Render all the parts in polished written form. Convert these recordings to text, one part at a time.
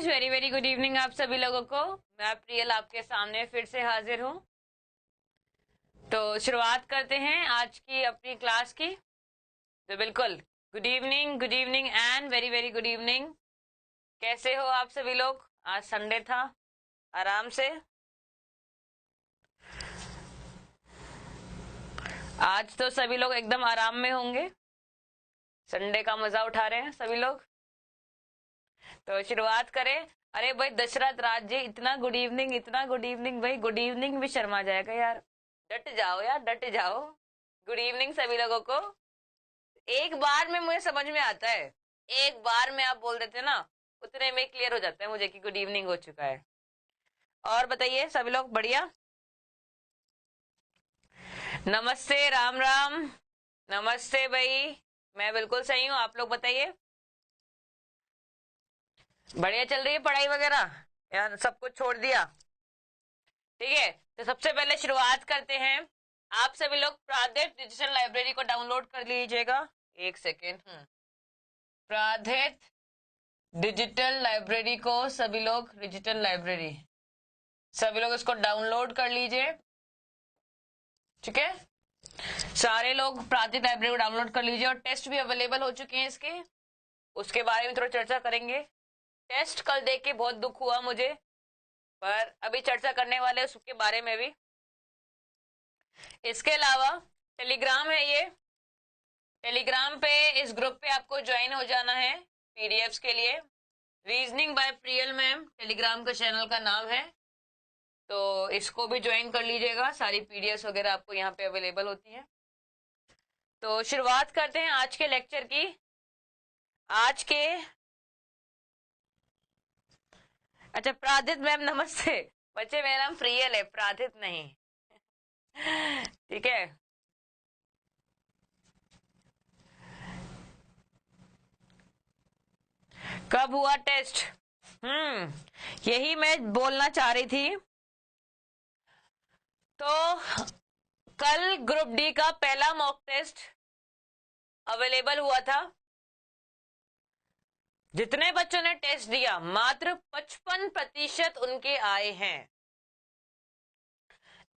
Very very good evening आप सभी लोगों को। मैं प्रियल आपके सामने फिर से हाजिर हूँ। तो शुरुआत करते हैं आज की अपनी क्लास की। तो बिल्कुल good evening and very very good evening. कैसे हो आप सभी लोग? आज संडे था, आराम से। आज तो सभी लोग एकदम आराम में होंगे, संडे का मजा उठा रहे हैं सभी लोग। तो शुरुआत करें। अरे भाई दशरथ राज जी, इतना गुड इवनिंग भाई, गुड इवनिंग भी शर्मा जाएगा यार। डट जाओ यार, डट जाओ। गुड इवनिंग सभी लोगों को। एक बार में मुझे समझ में आता है, एक बार में आप बोल देते ना, उतने में क्लियर हो जाता है मुझे कि गुड इवनिंग हो चुका है। और बताइए सभी लोग बढ़िया? नमस्ते, राम राम। नमस्ते भाई, मैं बिल्कुल सही हूँ, आप लोग बताइए। बढ़िया चल रही है पढ़ाई वगैरह यार? सब कुछ छोड़ दिया? ठीक है, तो सबसे पहले शुरुआत करते हैं। आप सभी लोग प्रादेश डिजिटल लाइब्रेरी को डाउनलोड कर लीजिएगा। एक सेकेंड। प्रादेश डिजिटल लाइब्रेरी को सभी लोग, डिजिटल लाइब्रेरी सभी लोग इसको डाउनलोड कर लीजिए। ठीक है, सारे लोग प्रादेश लाइब्रेरी को डाउनलोड कर लीजिए। और टेस्ट भी अवेलेबल हो चुके हैं इसके, उसके बारे में थोड़ा चर्चा करेंगे। टेस्ट कल देख के बहुत दुख हुआ मुझे, पर अभी चर्चा करने वाले उसके बारे में भी। इसके अलावा टेलीग्राम है ये, टेलीग्राम पे इस ग्रुप पे आपको ज्वाइन हो जाना है पीडीएफ्स के लिए। Reasoning bye Priyal ma'am Telegram का चैनल का नाम है, तो इसको भी ज्वाइन कर लीजिएगा। सारी पीडीएफ्स वगैरह आपको यहाँ पे अवेलेबल होती है। तो शुरुआत करते हैं आज के लेक्चर की। आज के अच्छा, प्राधित मैम नमस्ते। बच्चे मेरा नाम प्रियल है, प्राधित नहीं। ठीक है, कब हुआ टेस्ट? यही मैं बोलना चाह रही थी। तो कल ग्रुप डी का पहला मॉक टेस्ट अवेलेबल हुआ था। जितने बच्चों ने टेस्ट दिया मात्र 55% उनके आए हैं।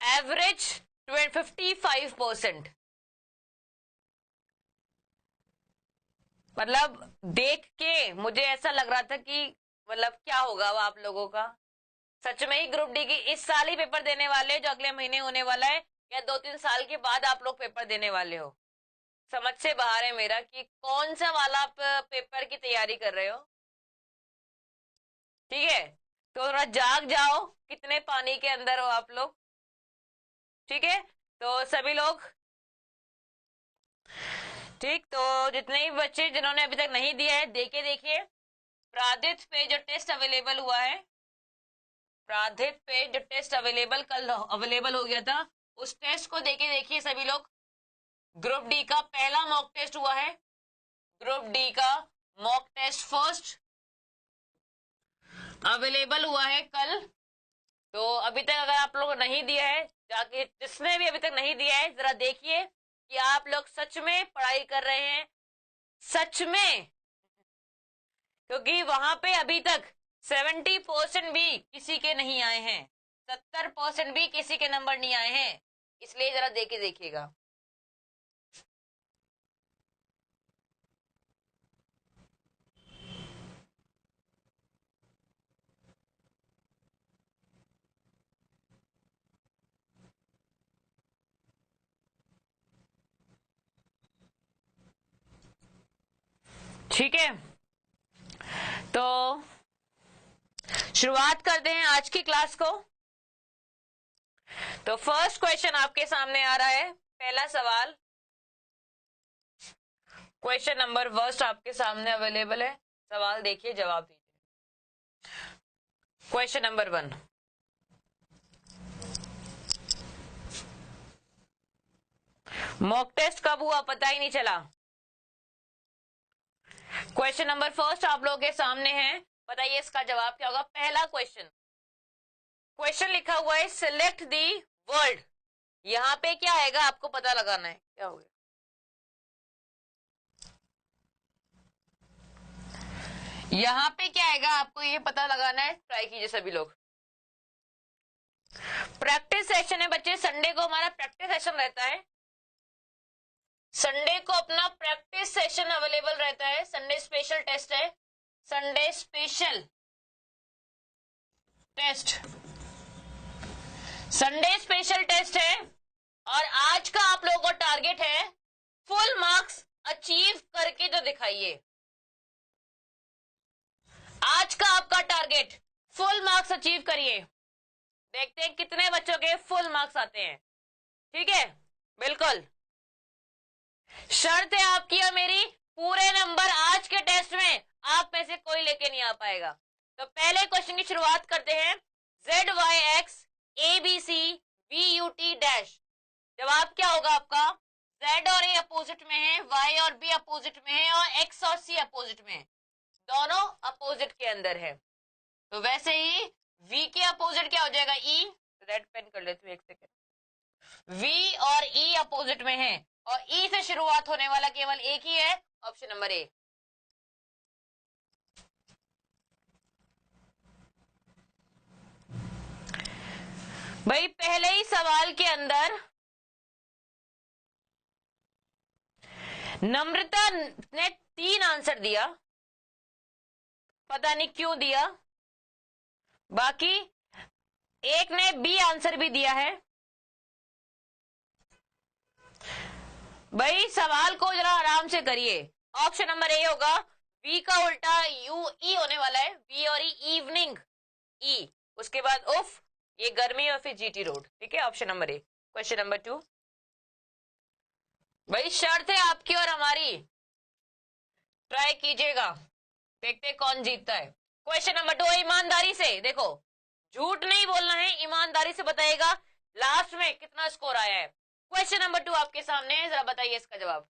एवरेज 55%। मतलब देख के मुझे ऐसा लग रहा था कि मतलब क्या होगा वो आप लोगों का। सच में ही ग्रुप डी की इस साल ही पेपर देने वाले जो अगले महीने होने वाला है, या 2-3 साल के बाद आप लोग पेपर देने वाले हो? समझ से बाहर है मेरा कि कौन सा वाला आप पेपर की तैयारी कर रहे हो। ठीक है, तो थोड़ा जाग जाओ, कितने पानी के अंदर हो आप लोग। ठीक है, तो सभी लोग ठीक। तो जितने भी बच्चे जिन्होंने अभी तक नहीं दिया है, देके देखिए। प्राधित पे जो टेस्ट अवेलेबल हुआ है, प्राधित पे जो टेस्ट अवेलेबल कल अवेलेबल हो गया था, उस टेस्ट को देके देखिए सभी लोग। ग्रुप डी का पहला मॉक टेस्ट हुआ है, ग्रुप डी का मॉक टेस्ट फर्स्ट अवेलेबल हुआ है कल। तो अभी तक अगर आप लोगों ने नहीं दिया है, जाके जिसने भी अभी तक नहीं दिया है जरा देखिए कि आप लोग सच में पढ़ाई कर रहे हैं, सच में। क्योंकि वहां पे अभी तक 70% भी किसी के नहीं आए हैं, 70% भी किसी के नंबर नहीं आए हैं, इसलिए जरा देके देखिएगा। ठीक है, तो शुरुआत करते हैं आज की क्लास को। तो फर्स्ट क्वेश्चन आपके सामने आ रहा है, पहला सवाल। क्वेश्चन नंबर फर्स्ट आपके सामने अवेलेबल है, सवाल देखिए, जवाब दीजिए। क्वेश्चन नंबर 1, मॉक टेस्ट कब हुआ पता ही नहीं चला। क्वेश्चन नंबर फर्स्ट आप लोगों के सामने है, बताइए इसका जवाब क्या होगा। पहला क्वेश्चन, क्वेश्चन लिखा हुआ है सिलेक्ट दी वर्ड। यहां पे क्या आएगा आपको पता लगाना है, क्या हो गया। यहां पे क्या आएगा आपको ये पता लगाना है, ट्राई कीजिए सभी लोग। प्रैक्टिस सेशन है बच्चे, संडे को हमारा प्रैक्टिस सेशन रहता है, संडे को अपना प्रैक्टिस सेशन अवेलेबल रहता है। संडे स्पेशल टेस्ट है, Sunday special test, Sunday special test है। और आज का आप लोगों को टारगेट है फुल मार्क्स अचीव करके तो दिखाइए। आज का आपका टारगेट फुल मार्क्स अचीव करिए, देखते हैं कितने बच्चों के फुल मार्क्स आते हैं। ठीक है, बिल्कुल शर्त है आपकी और मेरी, पूरे नंबर आज के टेस्ट में आप में से कोई लेके नहीं आ पाएगा। तो पहले क्वेश्चन की शुरुआत करते हैं। ZYX ABC VUT डैश, जवाब क्या होगा आपका? Z और A अपोजिट में है, Y और B अपोजिट में है, और X और C अपोजिट में है, दोनों अपोजिट के अंदर है। तो वैसे ही V के अपोजिट क्या हो जाएगा? E, रेड पेन कर लेते हैं एक सेकेंड। V और E अपोजिट में है, और E से शुरुआत होने वाला केवल एक ही है, ऑप्शन नंबर ए। भाई पहले ही सवाल के अंदर नम्रता ने 3 आंसर दिया, पता नहीं क्यों दिया, बाकी एक ने बी आंसर भी दिया है। भाई सवाल को जरा आराम से करिए। ऑप्शन नंबर ए होगा, वी का उल्टा यू ई होने वाला है, वी और ई इवनिंग, ई उसके बाद उफ, ये गर्मी और फिर जीटी रोड। ठीक है, ऑप्शन नंबर ए। क्वेश्चन नंबर 2, भाई शर्त है आपकी और हमारी, ट्राई कीजिएगा, देखते कौन जीतता है। क्वेश्चन नंबर 2, ईमानदारी से देखो, झूठ नहीं बोलना है, ईमानदारी से बताइएगा लास्ट में कितना स्कोर आया है। क्वेश्चन नंबर 2 आपके सामने है, जरा बताइए इसका जवाब।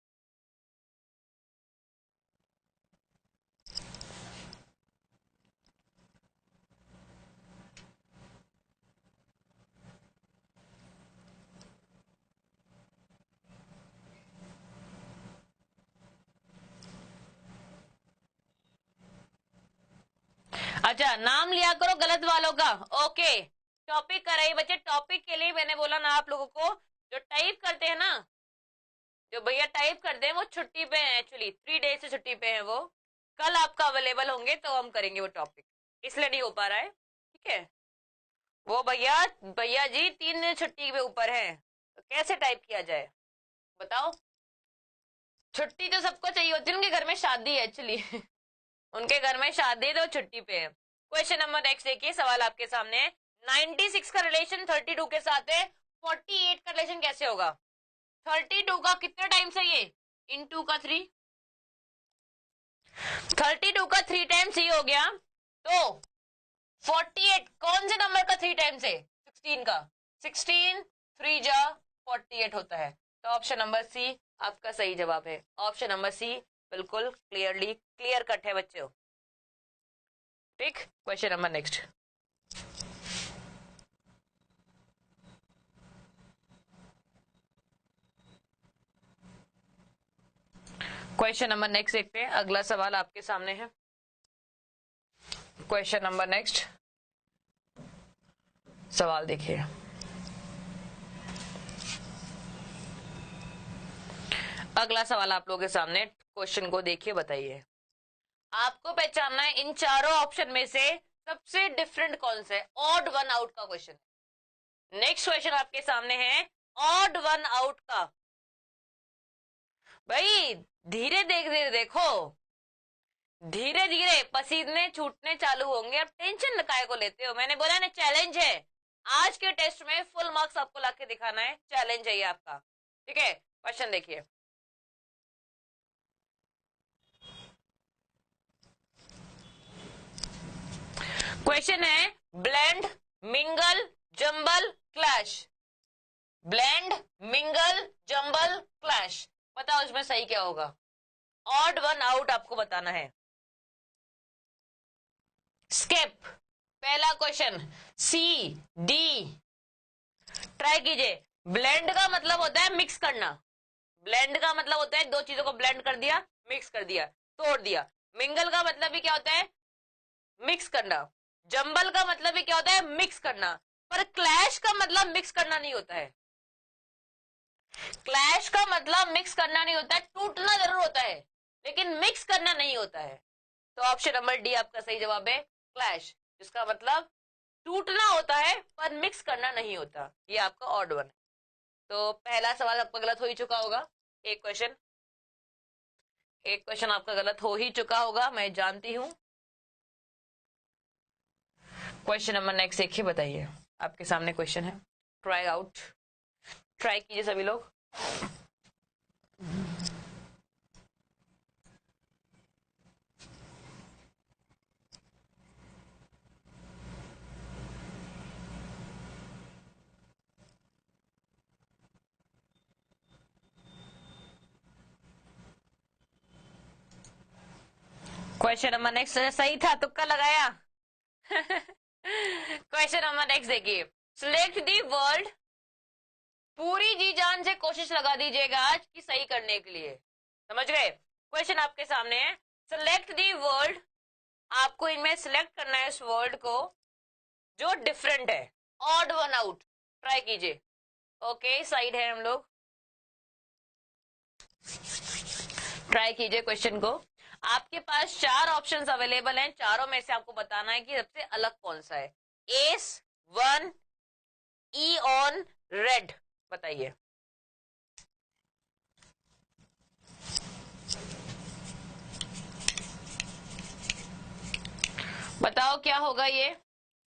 अच्छा, नाम लिया करो गलत वालों का। ओके, टॉपिक कर रही बच्चे, टॉपिक के लिए मैंने बोला ना आप लोगों को, जो टाइप करते हैं ना, जो भैया टाइप करते हैं वो छुट्टी पे हैं, एक्चुअली 3 डेज से छुट्टी पे हैं वो। कल आपका अवेलेबल होंगे तो हम करेंगे वो टॉपिक, इसलिए नहीं हो पा रहा है। ठीक है, वो भैया भैया जी 3 दिन छुट्टी पे ऊपर है, तो कैसे टाइप किया जाए बताओ। छुट्टी तो सबको चाहिए होती है, उनके घर में शादी है एक्चुअली उनके घर में शादी है तो छुट्टी पे है। क्वेश्चन नंबर नेक्स्ट देखिए, सवाल आपके सामने है। 96 का रिलेशन 32 के साथ है, 48 का रिलेशन कैसे होगा? 32 का कितने टाइम्स है ये? इनटू का 3, 32 का 3 टाइम्स ही हो गया, तो 48 कौन से नंबर का 3 टाइम्स है? 16 का, 16 3 जा 48 होता है। तो ऑप्शन नंबर सी आपका सही जवाब है। ऑप्शन नंबर सी बिल्कुल क्लियरली क्लियर कट है बच्चों। ठीक, question number next. Question number next देखते हैं, अगला सवाल आपके सामने है। क्वेश्चन नंबर नेक्स्ट सवाल देखिए, अगला सवाल आप लोगों के सामने, क्वेश्चन को देखिए, बताइए आपको पहचानना है इन चारों ऑप्शन में से सबसे डिफरेंट कौन सा है। ऑड वन आउट का क्वेश्चन। नेक्स्ट क्वेश्चन आपके सामने है ऑड वन आउट का। भाई धीरे देखो, धीरे धीरे पसीने छूटने चालू होंगे, अब टेंशन काहे को लेते हो? मैंने बोला ना चैलेंज है, आज के टेस्ट में फुल मार्क्स आपको लाके दिखाना है, चैलेंज है ये आपका। ठीक है, क्वेश्चन देखिए, क्वेश्चन है blend mingle jumble clash, blend mingle jumble clash, बताओ इसमें सही क्या होगा? ऑड वन आउट आपको बताना है। स्किप, पहला क्वेश्चन, सी डी, ट्राई कीजिए। ब्लेंड का मतलब होता है मिक्स करना, ब्लेंड का मतलब होता है दो चीजों को ब्लेंड कर दिया, मिक्स कर दिया, तोड़ दिया। मिंगल का मतलब भी क्या होता है? मिक्स करना। जंबल का मतलब भी क्या होता है? मिक्स करना। पर क्लैश का मतलब मिक्स करना नहीं होता है। क्लैश का मतलब मिक्स करना नहीं होता है, टूटना जरूर होता है लेकिन मिक्स करना नहीं होता है। तो ऑप्शन नंबर डी आपका सही जवाब है, क्लैश, जिसका मतलब टूटना होता है पर मिक्स करना नहीं होता। ये आपका ऑड वन है। तो पहला सवाल आपका गलत हो ही चुका होगा। एक क्वेश्चन एक क्वेश्चन आपका गलत हो ही चुका होगा, मैं जानती हूं। क्वेश्चन नंबर नेक्स्ट देखिए, बताइए। आपके सामने क्वेश्चन है, ट्राई आउट, ट्राई कीजिए सभी लोग। क्वेश्चन नंबर नेक्स्ट सही था, तुक्का लगाया। क्वेश्चन नंबर नेक्स्ट देखिए, सिलेक्ट दी वर्ल्ड, पूरी जी जान से कोशिश लगा दीजिएगा आज की सही करने के लिए। समझ गए? क्वेश्चन आपके सामने है, सिलेक्ट दी वर्ल्ड, आपको इनमें सिलेक्ट करना है इस वर्ड को जो डिफरेंट है, ऑड वन आउट, ट्राई कीजिए। ओके, साइड है हम लोग, ट्राई कीजिए क्वेश्चन को। आपके पास चार ऑप्शंस अवेलेबल हैं, चारों में से आपको बताना है कि सबसे अलग कौन सा है। S one E on red, बताइए। बताओ क्या होगा ये।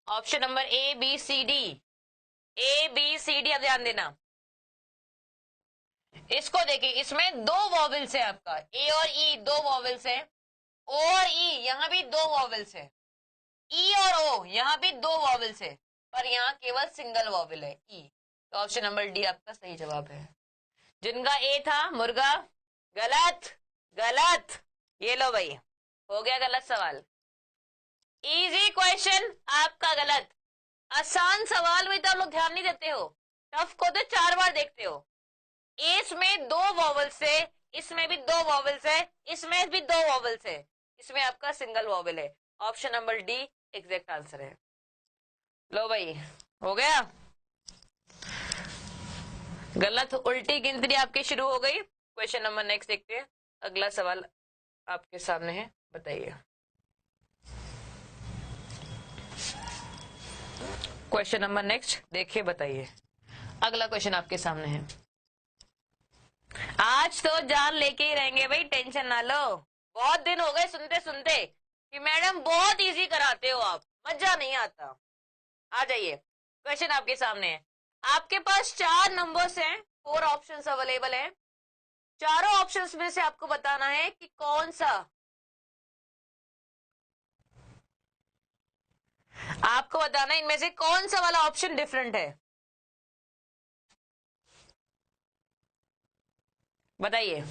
Option number A B C D, A B C D, अब ध्यान देना। इसको देखिए, इसमें दो वॉवेल्स है आपका, ए और ई दो वॉवेल्स है, ओ और ई यहाँ भी दो वॉवेल्स है, ई और ओ यहाँ भी दो वॉवेल्स है, पर यहाँ केवल सिंगल वॉवेल है, ई। तो ऑप्शन नंबर डी आपका सही जवाब है। जिनका ए था मुर्गा, गलत, गलत। ये लो भाई, हो गया गलत सवाल। इजी क्वेश्चन आपका गलत। आसान सवाल में तो आप लोग ध्यान नहीं देते हो, टफ को तो चार बार देखते हो। इसमें दो वॉवल्स है, इसमें भी दो वॉवल्स है, इसमें भी दो वॉवल्स है, इसमें आपका सिंगल वॉवल है। Option number D exact answer है। लो भाई, हो गया गलत, उल्टी गिनती आपकी शुरू हो गई। क्वेश्चन नंबर नेक्स्ट देखते हैं, अगला सवाल आपके सामने है, बताइए। क्वेश्चन नंबर नेक्स्ट देखिए, बताइए। अगला क्वेश्चन आपके सामने है, आज तो जान लेके ही रहेंगे भाई, टेंशन ना लो। बहुत दिन हो गए सुनते सुनते कि मैडम बहुत इजी कराते हो आप, मजा नहीं आता। आ जाइए, क्वेश्चन आपके सामने है। आपके पास चार नंबर्स हैं, फोर ऑप्शंस अवेलेबल हैं। चारों ऑप्शंस में से आपको बताना है कि कौन सा, आपको बताना है इनमें से कौन सा वाला ऑप्शन डिफरेंट है। बताइए।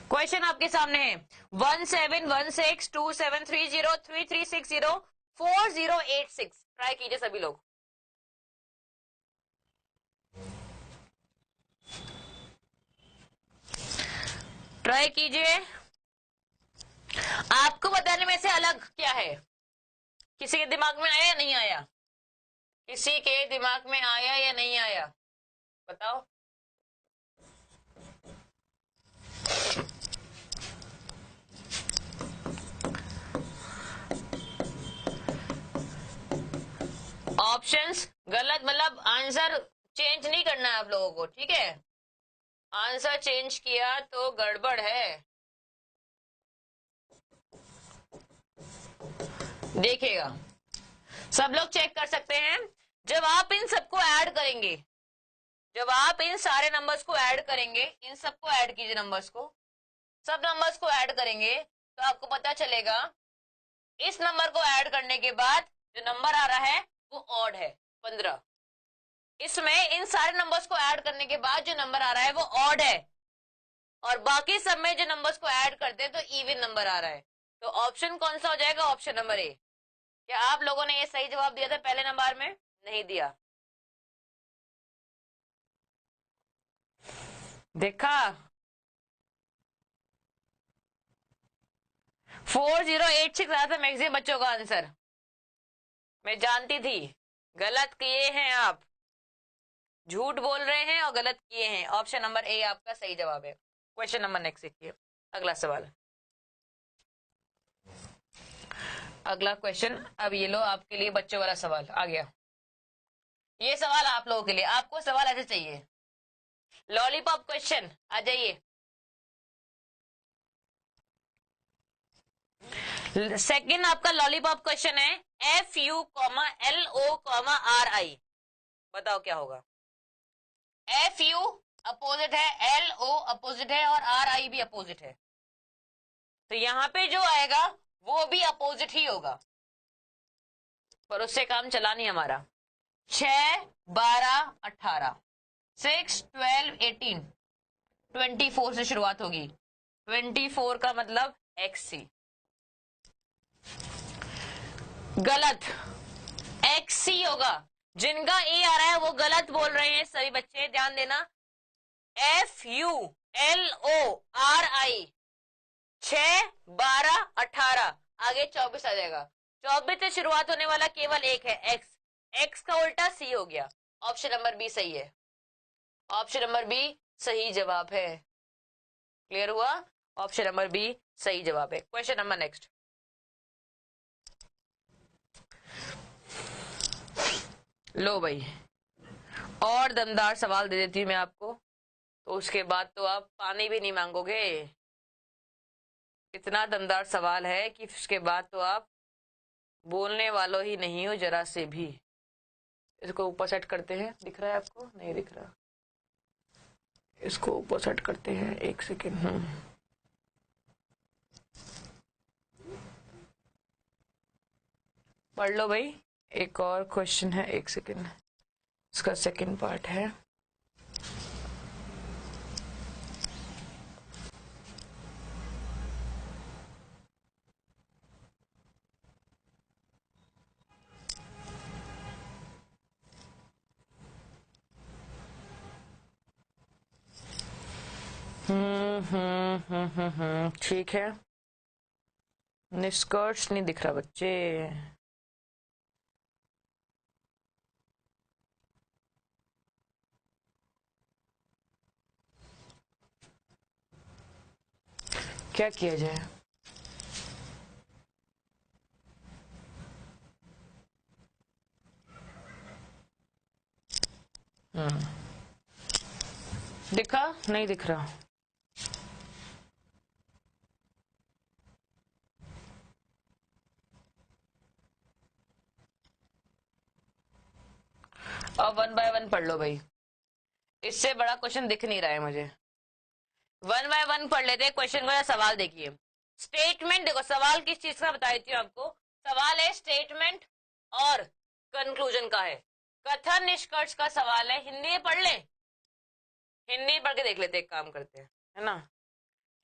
क्वेश्चन आपके सामने है, 1716273033604086। ट्राई कीजिए सभी लोग। ट्राई कीजिए। आपको बताने में से अलग क्या है, किसी के दिमाग में आया या नहीं आया? किसी के दिमाग में आया या नहीं आया, बताओ। ऑप्शंस गलत मतलब आंसर चेंज नहीं करना है आप लोगों को, ठीक है? आंसर चेंज किया तो गड़बड़ है, देखिएगा। सब लोग चेक कर सकते हैं, जब आप इन सबको ऐड करेंगे, जब आप इन सारे नंबर्स को ऐड करेंगे, इन सबको ऐड कीजिए, नंबर्स को, सब नंबर्स को ऐड करेंगे तो आपको पता चलेगा इस नंबर को ऐड करने के बाद जो नंबर आ रहा है वो ऑड है, 15। इसमें इन सारे नंबर्स को ऐड करने के बाद जो नंबर आ रहा है वो ऑड है, और बाकी सब में जो नंबर्स को ऐड करते हैं तो इवन नंबर आ रहा है। तो ऑप्शन कौन सा हो जाएगा? ऑप्शन नंबर ए। क्या आप लोगों ने ये सही जवाब दिया था पहले नंबर में? नहीं दिया, देखा? 4086 आया था मैक्सिमम बच्चों का आंसर। मैं जानती थी गलत किए हैं आप, झूठ बोल रहे हैं और गलत किए हैं। ऑप्शन नंबर ए आपका सही जवाब है। क्वेश्चन नंबर नेक्स्ट देखिए, अगला सवाल। अगला क्वेश्चन, अब ये लो आपके लिए बच्चों वाला सवाल आ गया। ये सवाल आप लोगों के लिए, आपको सवाल ऐसे चाहिए, लॉलीपॉप क्वेश्चन। आ जाइए। सेकंड आपका लॉलीपॉप क्वेश्चन है, FU, LO, बताओ क्या होगा। FU अपोजिट है, LO अपोजिट है और RI भी अपोजिट है, तो यहां पे जो आएगा वो भी अपोजिट ही होगा, पर उससे काम चला नहीं हमारा। 6, 12, 18, 6, 12, 18, 24 से शुरुआत होगी। 24 का मतलब XC। गलत, XC होगा। जिनका ए आ रहा है वो गलत बोल रहे हैं सभी बच्चे, ध्यान देना। FULORI 6, 12, 18, आगे 24 आ जाएगा। 24 से शुरुआत होने वाला केवल एक है, X। X का उल्टा C हो गया। ऑप्शन नंबर बी सही है। ऑप्शन नंबर बी सही जवाब है। क्लियर हुआ? ऑप्शन नंबर बी सही जवाब है। Question number next. लो भाई, और दमदार सवाल दे देती हूँ मैं आपको, तो उसके बाद तो आप पानी भी नहीं मांगोगे। इतना दमदार सवाल है कि उसके बाद तो आप बोलने वालों ही नहीं हो जरा से भी। इसको ऊपर सेट करते हैं, दिख रहा है आपको? नहीं दिख रहा। इसको ऊपर सेट करते हैं, एक सेकेंड। पढ़ लो भाई, एक और क्वेश्चन है, एक सेकेंड, इसका सेकेंड पार्ट है। ठीक है, निष्कर्ष नहीं दिख रहा बच्चे। क्या किया जाए? दिखा? नहीं दिख रहा। अब 1 बाय 1 पढ़ लो भाई, इससे बड़ा क्वेश्चन दिख नहीं रहा है मुझे। 1 बाय 1 पढ़ लेते हैं क्वेश्चन का। सवाल देखिए, स्टेटमेंट, देखो सवाल किस चीज का बता देती हूँ आपको। सवाल है स्टेटमेंट और कंक्लूजन का है, कथन निष्कर्ष का सवाल है। हिंदी में पढ़ ले, हिंदी में पढ़ के देख लेते, एक काम करते हैं, है ना,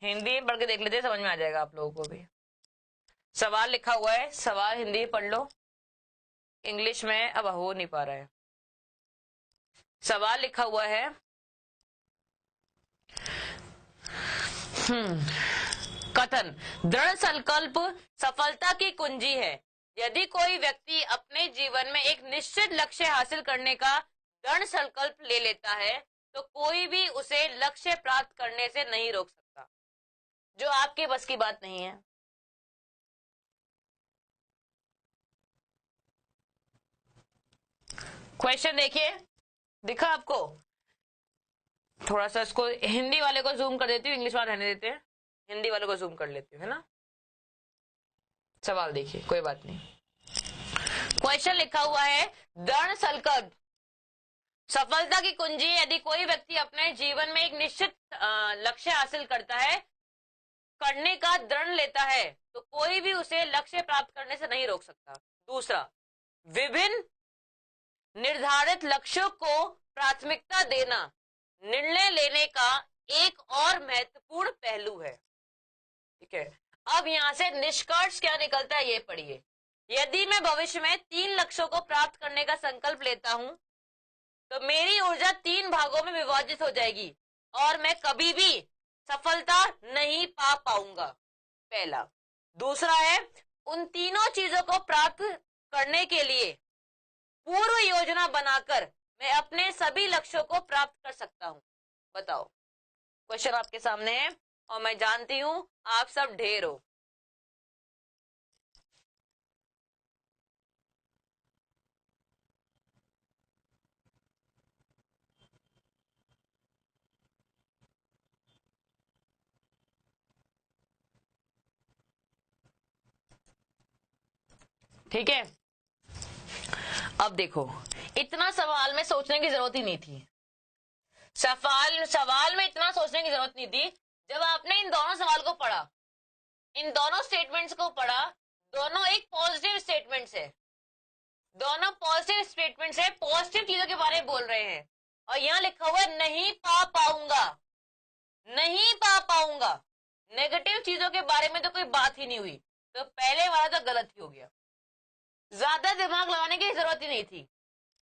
हिंदी में पढ़ के देख लेते, समझ में आ जाएगा आप लोगों को भी। सवाल लिखा हुआ है, सवाल हिंदी में पढ़ लो, इंग्लिश में अब हो नहीं पा रहा है। सवाल लिखा हुआ है, कथन, दृढ़ संकल्प सफलता की कुंजी है। यदि कोई व्यक्ति अपने जीवन में एक निश्चित लक्ष्य हासिल करने का दृढ़ संकल्प ले लेता है तो कोई भी उसे लक्ष्य प्राप्त करने से नहीं रोक सकता, जो आपके बस की बात नहीं है। क्वेश्चन देखिए, दिखा आपको? थोड़ा सा इसको हिंदी वाले को जूम कर देती हूँ, इंग्लिश वाले रहने देते हैं, हिंदी वाले को जूम कर लेती हूँ, है ना। सवाल देखिए, कोई बात नहीं। क्वेश्चन लिखा हुआ है, दृढ़ संकल्प सफलता की कुंजी। यदि कोई व्यक्ति अपने जीवन में एक निश्चित लक्ष्य हासिल करता है, करने का दृढ़ लेता है, तो कोई भी उसे लक्ष्य प्राप्त करने से नहीं रोक सकता। दूसरा, विभिन्न निर्धारित लक्ष्यों को प्राथमिकता देना निर्णय लेने का एक और महत्वपूर्ण पहलू है। ठीक है, अब यहां से निष्कर्ष क्या निकलता है ये पढ़िए। यदि मैं भविष्य में 3 लक्ष्यों को प्राप्त करने का संकल्प लेता हूं तो मेरी ऊर्जा 3 भागों में विभाजित हो जाएगी और मैं कभी भी सफलता नहीं पा पाऊंगा। पहला। दूसरा है उन तीनों चीजों को प्राप्त करने के लिए पूर्व योजना बनाकर मैं अपने सभी लक्ष्यों को प्राप्त कर सकता हूं। बताओ, क्वेश्चन आपके सामने है और मैं जानती हूं आप सब ढेर हो। ठीक है, अब देखो, इतना सवाल में सोचने की जरूरत ही नहीं थी। सवाल में इतना सोचने की जरूरत नहीं थी। जब आपने इन दोनों सवाल को पढ़ा, इन दोनों स्टेटमेंट्स को पढ़ा, दोनों एक पॉजिटिव स्टेटमेंट्स है, दोनों पॉजिटिव स्टेटमेंट्स है, पॉजिटिव चीजों के बारे में बोल रहे हैं। और यहां लिखा हुआ है नहीं पा पाऊंगा, नहीं पा पाऊंगा। नेगेटिव चीजों के बारे में तो कोई बात ही नहीं हुई, तो पहले वाला तो गलत ही हो गया। ज्यादा दिमाग लगाने की जरूरत ही नहीं थी,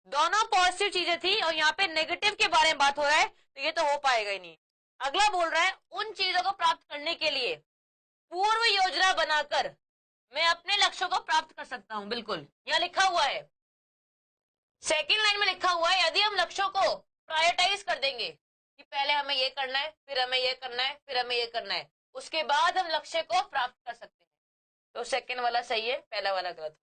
दोनों पॉजिटिव चीजें थी और यहाँ पे नेगेटिव के बारे में बात हो रहा है, तो ये तो हो पाएगा ही नहीं। अगला बोल रहा है उन चीजों को प्राप्त करने के लिए पूर्व योजना बनाकर मैं अपने लक्ष्यों को प्राप्त कर सकता हूं। बिल्कुल यहां लिखा हुआ है, सेकेंड लाइन में लिखा हुआ है, यदि हम लक्ष्यों को प्रायोरिटाइज कर देंगे कि पहले हमें ये करना है, फिर हमें ये करना है, फिर हमें ये करना है, उसके बाद हम लक्ष्य को प्राप्त कर सकते हैं। तो सेकेंड वाला सही है, पहला वाला गलत।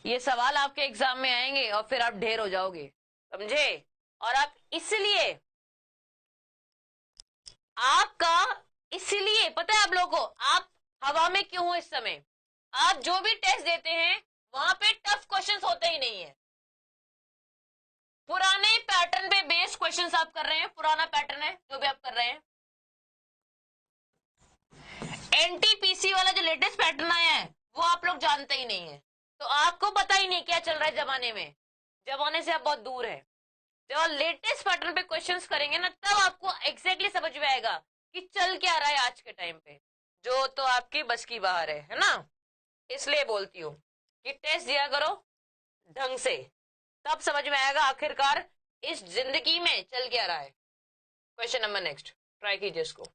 ये सवाल आपके एग्जाम में आएंगे और फिर आप ढेर हो जाओगे, समझे। और आप इसलिए, आपका इसलिए पता है आप लोगों को, आप हवा में क्यों हो इस समय। आप जो भी टेस्ट देते हैं वहां पे टफ क्वेश्चंस होते ही नहीं है, पुराने पैटर्न पे बेस्ड क्वेश्चंस आप कर रहे हैं, पुराना पैटर्न है जो भी आप कर रहे हैं। एनटीपीसी वाला जो लेटेस्ट पैटर्न आया है वो आप लोग जानते ही नहीं है, तो आपको पता ही नहीं क्या चल रहा है जमाने में, जमाने से आप बहुत दूर है। जब लेटेस्ट पैटर्न पे क्वेश्चंस करेंगे ना, तब आपको एग्जैक्टली समझ में आएगा कि चल क्या रहा है आज के टाइम पे, जो तो आपकी बस की बाहर है ना। इसलिए बोलती हूँ कि टेस्ट दिया करो ढंग से, तब समझ में आएगा आखिरकार इस जिंदगी में चल क्या रहा है। क्वेश्चन नंबर नेक्स्ट, ट्राई कीजिए इसको।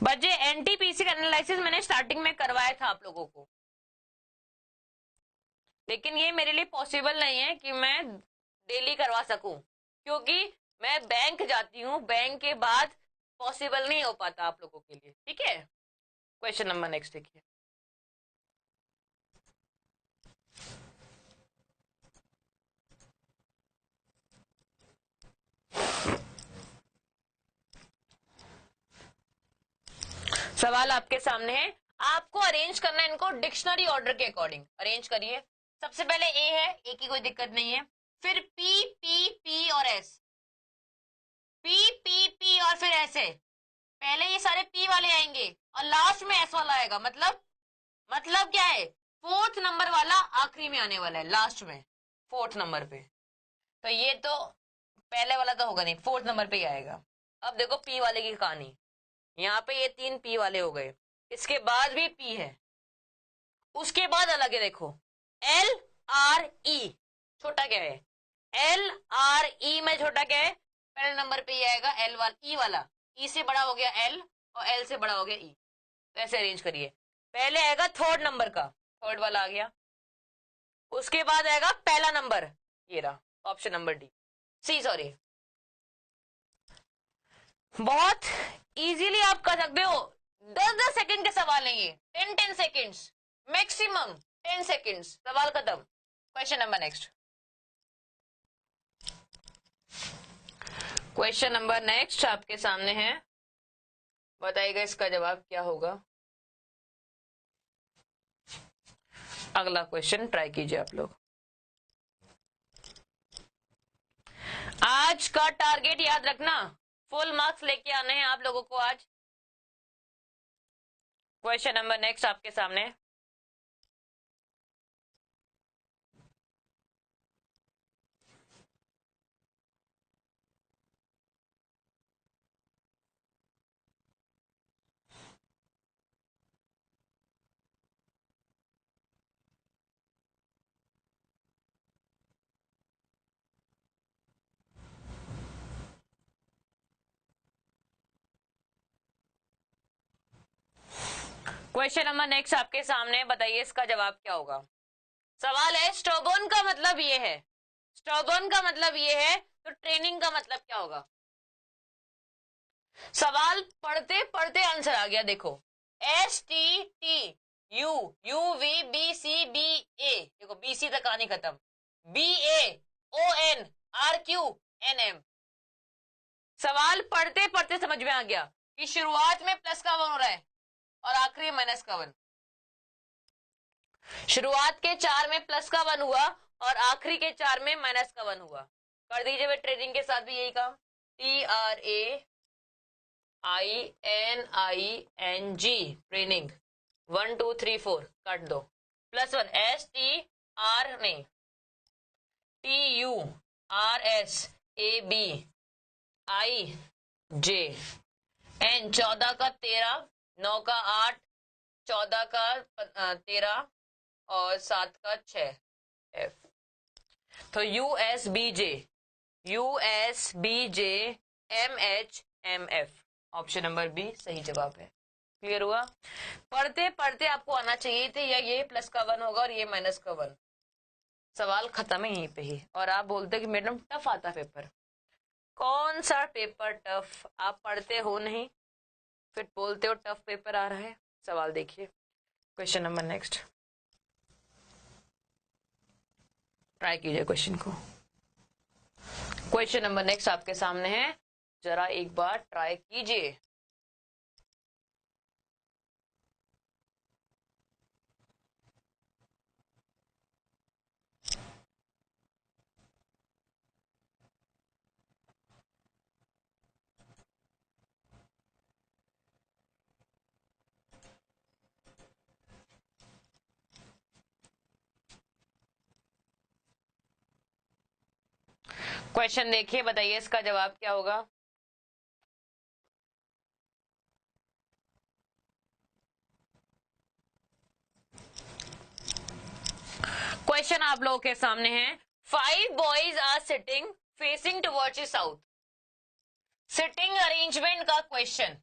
बच्चे एनटीपीसी का एनालिसिस मैंने स्टार्टिंग में करवाया था आप लोगों को, लेकिन ये मेरे लिए पॉसिबल नहीं है कि मैं डेली करवा सकूं, क्योंकि मैं बैंक जाती हूँ, बैंक के बाद पॉसिबल नहीं हो पाता आप लोगों के लिए। ठीक है, क्वेश्चन नंबर नेक्स्ट देखिए। सवाल आपके सामने है, आपको अरेंज करना है इनको डिक्शनरी ऑर्डर के अकॉर्डिंग। अरेंज करिए। सबसे पहले ए है, ए की कोई दिक्कत नहीं है, फिर पी पी पी और एस, पी पी पी और फिर ऐसे, पहले ये सारे पी वाले आएंगे और लास्ट में एस वाला आएगा। मतलब क्या है, फोर्थ नंबर वाला आखिरी में आने वाला है, लास्ट में फोर्थ नंबर पे। तो ये तो पहले वाला तो होगा नहीं, फोर्थ नंबर पे ही आएगा। अब देखो पी वाले की कहानी, यहाँ पे ये तीन पी वाले हो गए, इसके बाद भी पी है, उसके बाद अलग है। देखो एल आर ई, छोटा क्या है, एल आर ई में छोटा क्या है, पहले नंबर पे ही आएगा एल वाला, ई वाला, ई से बड़ा हो गया एल और एल से बड़ा हो गया ई। तो ऐसे अरेंज करिए, पहले आएगा थर्ड नंबर का, थर्ड वाला आ गया, उसके बाद आएगा पहला नंबर, ये रहा ऑप्शन नंबर डी, सी सॉरी। बहुत इजीली आप कर सकते हो, 10-10 सेकंड के सवाल है ये, 10-10 सेकंड्स मैक्सिमम, 10 सेकंड्स, सवाल खत्म। Question number next, question number next आपके सामने है, बताइएगा इसका जवाब क्या होगा। अगला क्वेश्चन ट्राई कीजिए आप लोग। आज का टारगेट याद रखना, फुल मार्क्स लेके आने हैं आप लोगों को आज। क्वेश्चन नंबर नेक्स्ट आपके सामने, क्वेश्चन नंबर नेक्स्ट आपके सामने, बताइए इसका जवाब क्या होगा। सवाल है स्टॉबर्न का मतलब ये है, स्टॉबर्न का मतलब ये है, तो ट्रेनिंग का मतलब क्या होगा। सवाल पढ़ते पढ़ते आंसर आ गया, देखो STTUUVBCDA, देखो BC तक कहानी खत्म, BAONRQNM। सवाल पढ़ते पढ़ते समझ में आ गया कि शुरुआत में प्लस का 1 हो रहा है और आखिरी माइनस का 1। शुरुआत के 4 में प्लस का 1 हुआ और आखिरी के 4 में माइनस का 1 हुआ। कर दीजिए वे ट्रेनिंग के साथ भी यही काम, TRAINING ट्रेनिंग 1 2 3 4 काट दो, +1 STR नहीं TURSABIJ, N 14 का 13, 9 का 8, 14 का 13 और 7 का 6 F। तो USBJ MHMF, option number B सही जवाब है। क्लियर हुआ। पढ़ते पढ़ते आपको आना चाहिए थे, या ये प्लस का 1 होगा और ये माइनस का 1। सवाल खत्म है यहीं पे ही, और आप बोलते कि मैडम टफ आता पेपर। कौन सा पेपर टफ, आप पढ़ते हो नहीं फिर बोलते हो टफ पेपर आ रहा है। सवाल देखिए, क्वेश्चन नंबर नेक्स्ट, ट्राई कीजिए क्वेश्चन को। क्वेश्चन नंबर नेक्स्ट आपके सामने है, जरा एक बार ट्राई कीजिए। क्वेश्चन देखिए, बताइए इसका जवाब क्या होगा। क्वेश्चन आप लोगों के सामने है, 5 boys are sitting facing towards south. Sitting arrangement का क्वेश्चन,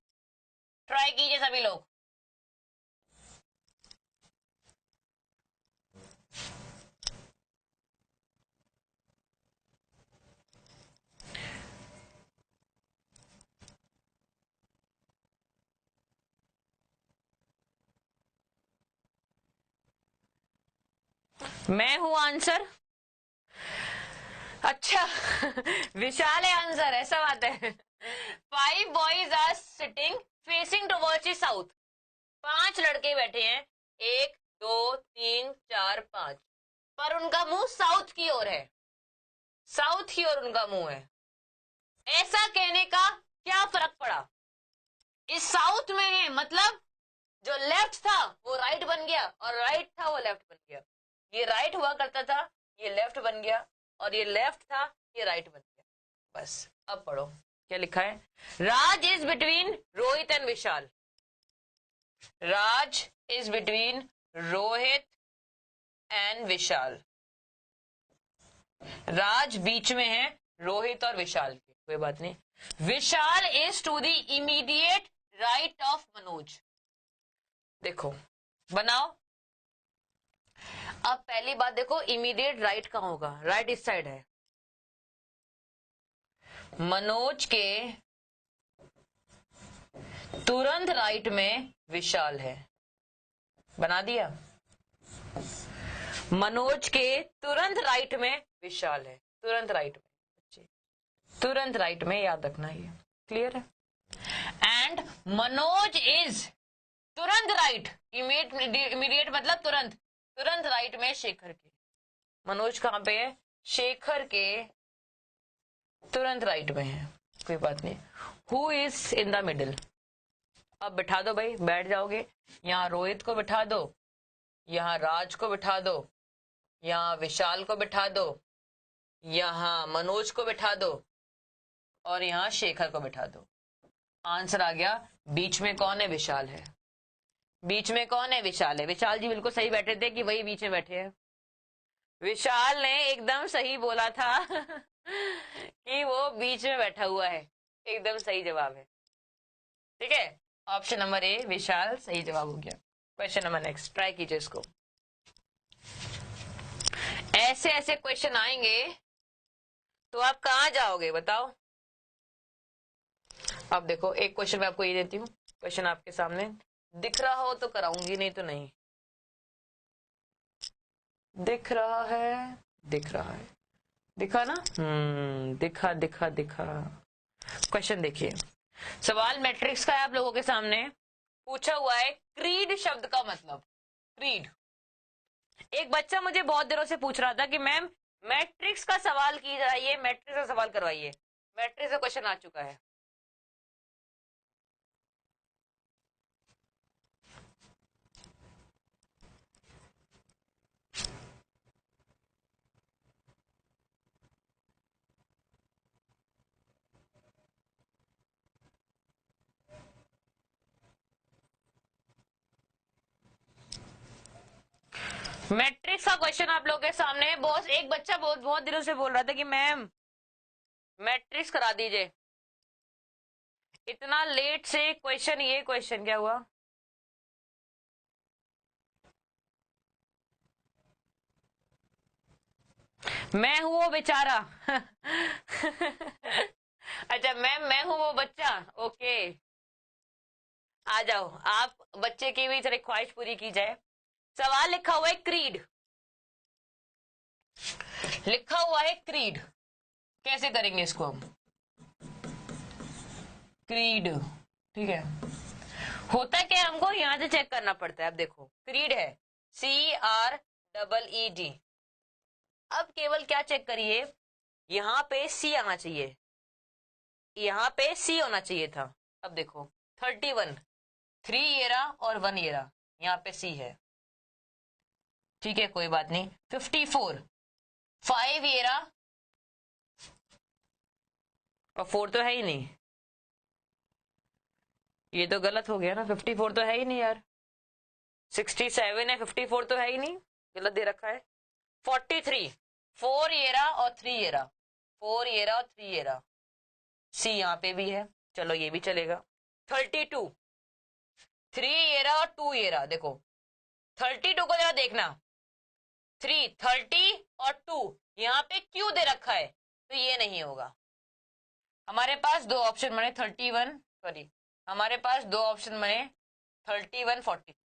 ट्राई कीजिए सभी लोग। मैं हूं आंसर, अच्छा विशाल है आंसर, ऐसा बात है। 5 boys are sitting facing towards south, 5 लड़के बैठे हैं, 1 2 3 4 5, पर उनका मुंह साउथ की ओर है, साउथ की ओर उनका मुंह है। ऐसा कहने का क्या फर्क पड़ा, इस साउथ में है मतलब जो लेफ्ट था वो राइट बन गया और राइट था वो लेफ्ट बन गया। ये राइट हुआ करता था, ये लेफ्ट बन गया, और ये लेफ्ट था, ये राइट बन गया। बस अब पढ़ो क्या लिखा है। Raj is between Rohit and Vishal, Raj is between Rohit and Vishal, Raj बीच में है रोहित और विशाल के, कोई बात नहीं। Vishal is to the immediate right of Manoj, देखो बनाओ। अब पहली बात देखो, इमीडिएट राइट कहां होगा, राइट इस साइड है, मनोज के तुरंत राइट में विशाल है, बना दिया। मनोज के तुरंत राइट में विशाल है, तुरंत राइट में, तुरंत राइट में, याद रखना ये क्लियर है। एंड मनोज इज तुरंत राइट, इमीडिएट मतलब तुरंत, तुरंत राइट में शेखर के। मनोज कहां पे है, शेखर के तुरंत राइट में है, कोई बात नहीं। Who is in the middle, अब बिठा दो भाई, बैठ जाओगे। यहाँ रोहित को बिठा दो, यहाँ राज को बिठा दो, यहाँ विशाल को बिठा दो, यहाँ मनोज को बिठा दो, और यहाँ शेखर को बिठा दो। आंसर आ गया, बीच में कौन है, विशाल है। बीच में कौन है, विशाल है। विशाल जी बिल्कुल सही बैठे थे कि वही बीच में बैठे हैं। विशाल ने एकदम सही बोला था कि वो बीच में बैठा हुआ है, एकदम सही जवाब है। ठीक है, ऑप्शन नंबर ए विशाल सही जवाब हो गया। क्वेश्चन नंबर नेक्स्ट, ट्राई कीजिए इसको। ऐसे ऐसे क्वेश्चन आएंगे तो आप कहां जाओगे बताओ। अब देखो एक क्वेश्चन मैं आपको ये देती हूँ, क्वेश्चन आपके सामने दिख रहा हो तो कराऊंगी, नहीं तो नहीं। दिख रहा है, दिख रहा है, दिखा ना, दिखा दिखा दिखा। क्वेश्चन देखिए, सवाल मैट्रिक्स का है आप लोगों के सामने, पूछा हुआ है क्रीड शब्द का मतलब। क्रीड, एक बच्चा मुझे बहुत दिनों से पूछ रहा था कि मैम मैट्रिक्स का सवाल कीजिए, मैट्रिक्स का सवाल करवाइए। मैट्रिक्स का क्वेश्चन आ चुका है। मैट्रिक्स का क्वेश्चन आप लोगों के सामने, बहुत एक बच्चा बहुत बहुत दिनों से बोल रहा था कि मैम मैट्रिक्स करा दीजिए। इतना लेट से क्वेश्चन, ये क्वेश्चन क्या हुआ? मैं हूं वो बेचारा। अच्छा मैम मैं हूं वो बच्चा, ओके। आ जाओ, आप बच्चे की भी थोड़ी ख्वाहिश पूरी की जाए। सवाल लिखा हुआ है क्रीड, लिखा हुआ है क्रीड, कैसे करेंगे इसको हम? क्रीड, ठीक है। होता क्या है, हमको यहां से चेक करना पड़ता है। अब देखो क्रीड है CREED। अब केवल क्या चेक करिए, यहां पे सी आना चाहिए, यहां पे सी होना चाहिए था। अब देखो 31, 3 ये रहा और 1 ये रहा, यहाँ पे सी है, ठीक है कोई बात नहीं। 54, 5 ये रहा और 4 तो है ही नहीं, ये तो गलत हो गया ना, 54 तो है ही नहीं यार। 67 है, 54 तो है ही नहीं, गलत दे रखा है। 43, 4 ये रहा और 3 ये रहा, 4 ये रहा और 3 ये रहा, सी यहाँ पे भी है, चलो ये भी चलेगा। 32, 3 ये रहा और 2 ये रहा, देखो 32 को जरा देखना, 3, 30 और 2 यहाँ पे क्यों दे रखा है, तो ये नहीं होगा। हमारे पास दो ऑप्शन बने, 31, सॉरी हमारे पास दो ऑप्शन बने 31, 43।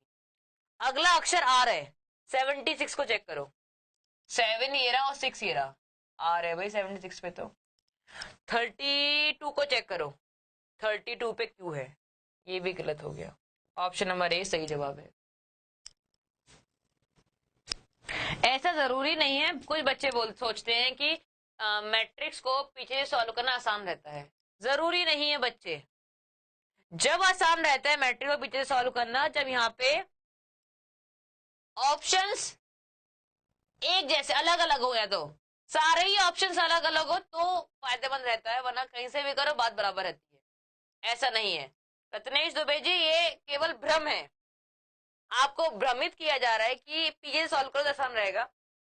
अगला अक्षर आर है, 76 को चेक करो, 7 ये रहा और 6 ये रहा, आर है भाई 76 पे। तो 32 को चेक करो, 32 पे क्यू है, ये भी गलत हो गया। ऑप्शन नंबर ए सही जवाब है। ऐसा जरूरी नहीं है, कुछ बच्चे सोचते हैं कि मैट्रिक्स को पीछे से सॉल्व करना आसान रहता है, जरूरी नहीं है बच्चे। जब आसान रहता है मैट्रिक्स को पीछे से सॉल्व करना, जब यहाँ पे ऑप्शंस एक जैसे अलग अलग हो गया, तो सारे ही ऑप्शंस अलग अलग हो तो फायदेमंद रहता है, वरना कहीं से भी करो बात बराबर रहती है। ऐसा नहीं है रत्नेश दुबे जी, ये केवल भ्रम है, आपको भ्रमित किया जा रहा है कि पीछे सॉल्व करो तो आसान रहेगा,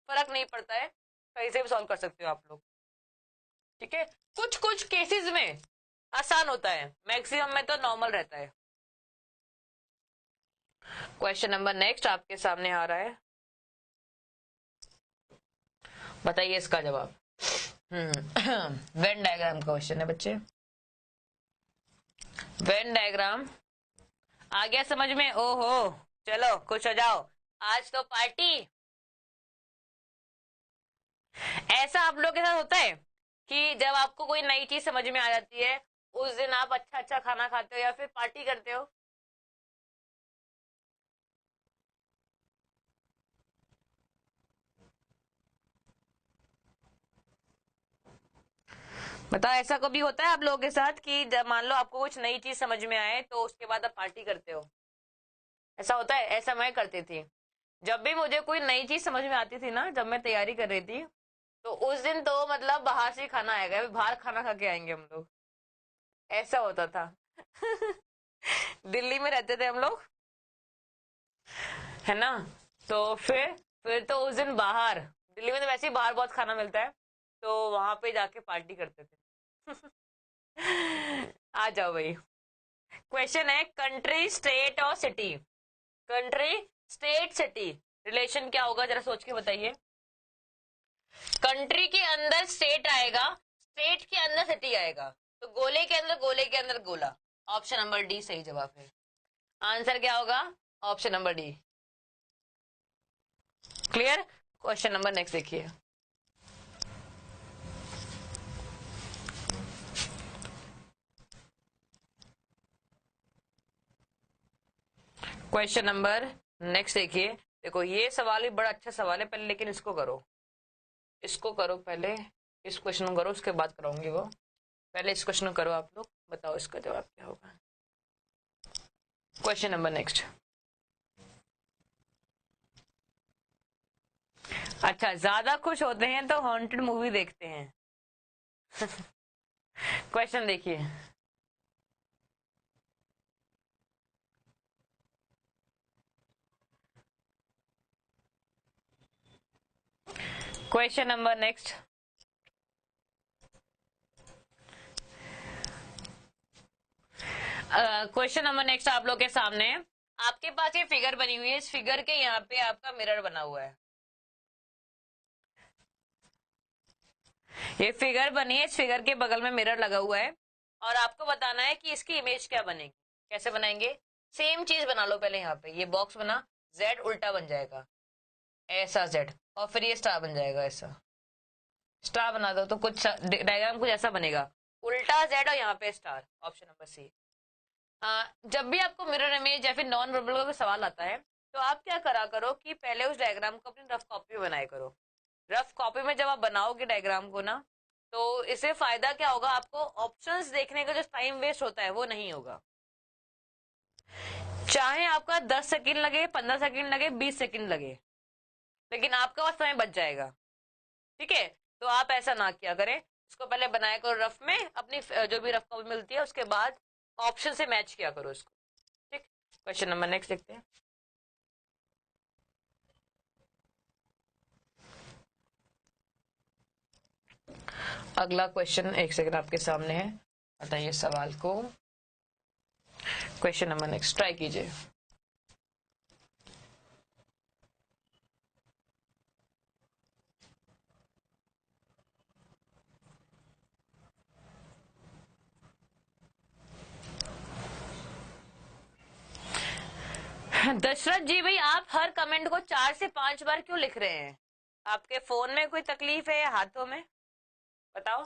फर्क नहीं पड़ता है, कहीं से भी सॉल्व कर सकते हो आप लोग, ठीक है। कुछ कुछ केसेस में आसान होता है, मैक्सिमम में तो नॉर्मल रहता है। क्वेश्चन नंबर नेक्स्ट आपके सामने आ रहा है, बताइए इसका जवाब। वेन डायग्राम का क्वेश्चन है बच्चे, वेन डायग्राम आ गया समझ में? ओहो, चलो खुश हो जाओ, आज तो पार्टी। ऐसा आप लोग के साथ होता है कि जब आपको कोई नई चीज समझ में आ जाती है, उस दिन आप अच्छा अच्छा खाना खाते हो या फिर पार्टी करते हो? बताओ, ऐसा कभी होता है आप लोगों के साथ कि जब मान लो आपको कुछ नई चीज समझ में आए तो उसके बाद आप पार्टी करते हो? ऐसा होता है, ऐसा मैं करती थी। जब भी मुझे कोई नई चीज समझ में आती थी ना, जब मैं तैयारी कर रही थी, तो उस दिन तो मतलब बाहर से खाना आएगा, बाहर खाना खा के आएंगे हम लोग, ऐसा होता था। दिल्ली में रहते थे हम लोग, है ना, तो फिर तो उस दिन बाहर, दिल्ली में तो वैसे ही बाहर बहुत खाना मिलता है, तो वहां पे जाके पार्टी करते थे। आ जाओ भाई, क्वेश्चन है कंट्री, स्टेट और city. Country, state, city, relation क्या होगा जरा सोच के बताइए। कंट्री के अंदर स्टेट आएगा, स्टेट के अंदर सिटी आएगा, तो गोले के अंदर गोले के अंदर गोला। ऑप्शन नंबर डी सही जवाब है। आंसर क्या होगा? Option number D. Clear? Question number next देखिए। क्वेश्चन नंबर नेक्स्ट देखिए। देखो ये सवाल भी बड़ा अच्छा सवाल है पहले, लेकिन इसको करो, इसको करो पहले, इस क्वेश्चन को करो, उसके बाद कराऊंगी वो। पहले इस क्वेश्चन को करो आप लोग, बताओ इसका जवाब क्या होगा। Question number next. अच्छा, ज्यादा खुश होते हैं तो हॉन्टेड मूवी देखते हैं। क्वेश्चन देखिए। Question number next. Question number next आप लोग के सामने। आपके पास ये फिगर बनी हुई है, इस फिगर के यहाँ पे आपका मिरर बना हुआ है। ये फिगर बनी है, इस फिगर के बगल में मिरर लगा हुआ है, और आपको बताना है कि इसकी इमेज क्या बनेगी। कैसे बनाएंगे? सेम चीज बना लो पहले। यहाँ पे ये बॉक्स बना, जेड उल्टा बन जाएगा, ऐसा जेड, और फिर ये स्टार बन जाएगा, ऐसा स्टार बना दो तो कुछ डायग्राम कुछ ऐसा बनेगा, उल्टा जेड और यहाँ पे स्टार। Option number C. जब भी आपको मिरर इमेज या फिर नॉन वर्बल का सवाल आता है, तो आप क्या करा करो कि पहले उस डायग्राम को अपनी रफ कॉपी में बनाया करो। रफ कॉपी में जब आप बनाओगे डायग्राम को ना, तो इससे फायदा क्या होगा, आपको ऑप्शंस देखने का जो टाइम वेस्ट होता है वो नहीं होगा। चाहे आपका 10 सेकंड लगे, 15 सेकंड लगे, 20 सेकंड लगे, लेकिन आपका पास समय बच जाएगा। ठीक है, तो आप ऐसा ना किया करें, इसको पहले बनाया करो रफ में, अपनी जो भी रफ कॉपी मिलती है उसके बाद ऑप्शन से मैच किया करो इसको। ठीक, क्वेश्चन नंबर नेक्स्ट देखते हैं। अगला क्वेश्चन एक सेकंड आपके सामने है, बताइए सवाल को। क्वेश्चन नंबर नेक्स्ट ट्राई कीजिए। दशरथ जी भाई, आप हर कमेंट को 4 से 5 बार क्यों लिख रहे हैं? आपके फोन में कोई तकलीफ है या हाथों में? बताओ।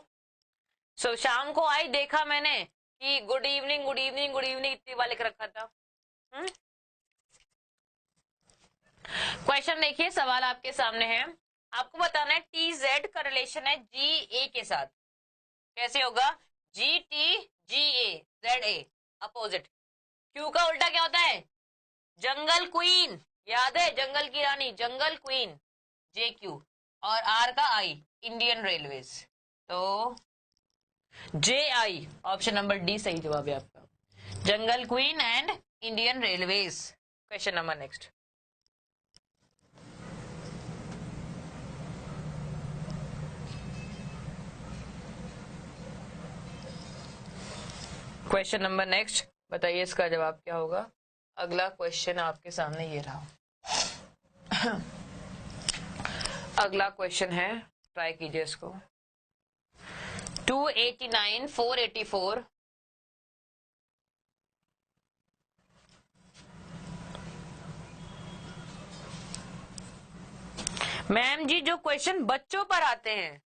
सो शाम को आई देखा मैंने कि good evening good evening good evening इतनी बार लिख रखा था। क्वेश्चन देखिए, सवाल आपके सामने है। आपको बताना है टी जेड का रिलेशन है जी ए के साथ। कैसे होगा? G T G A Z A opposite. Q का उल्टा क्या होता है? जंगल क्वीन, याद है? जंगल की रानी, जंगल क्वीन, जे क्यू। और आर का आई, इंडियन रेलवेज। तो J I, option number D सही जवाब है आपका, jungle queen and Indian railways. Question number next. Question number next, बताइए इसका जवाब क्या होगा। अगला क्वेश्चन आपके सामने ये रहा। अगला क्वेश्चन है, ट्राई कीजिए इसको। 289 484 मैम जी, जो क्वेश्चन बच्चों पर आते हैं,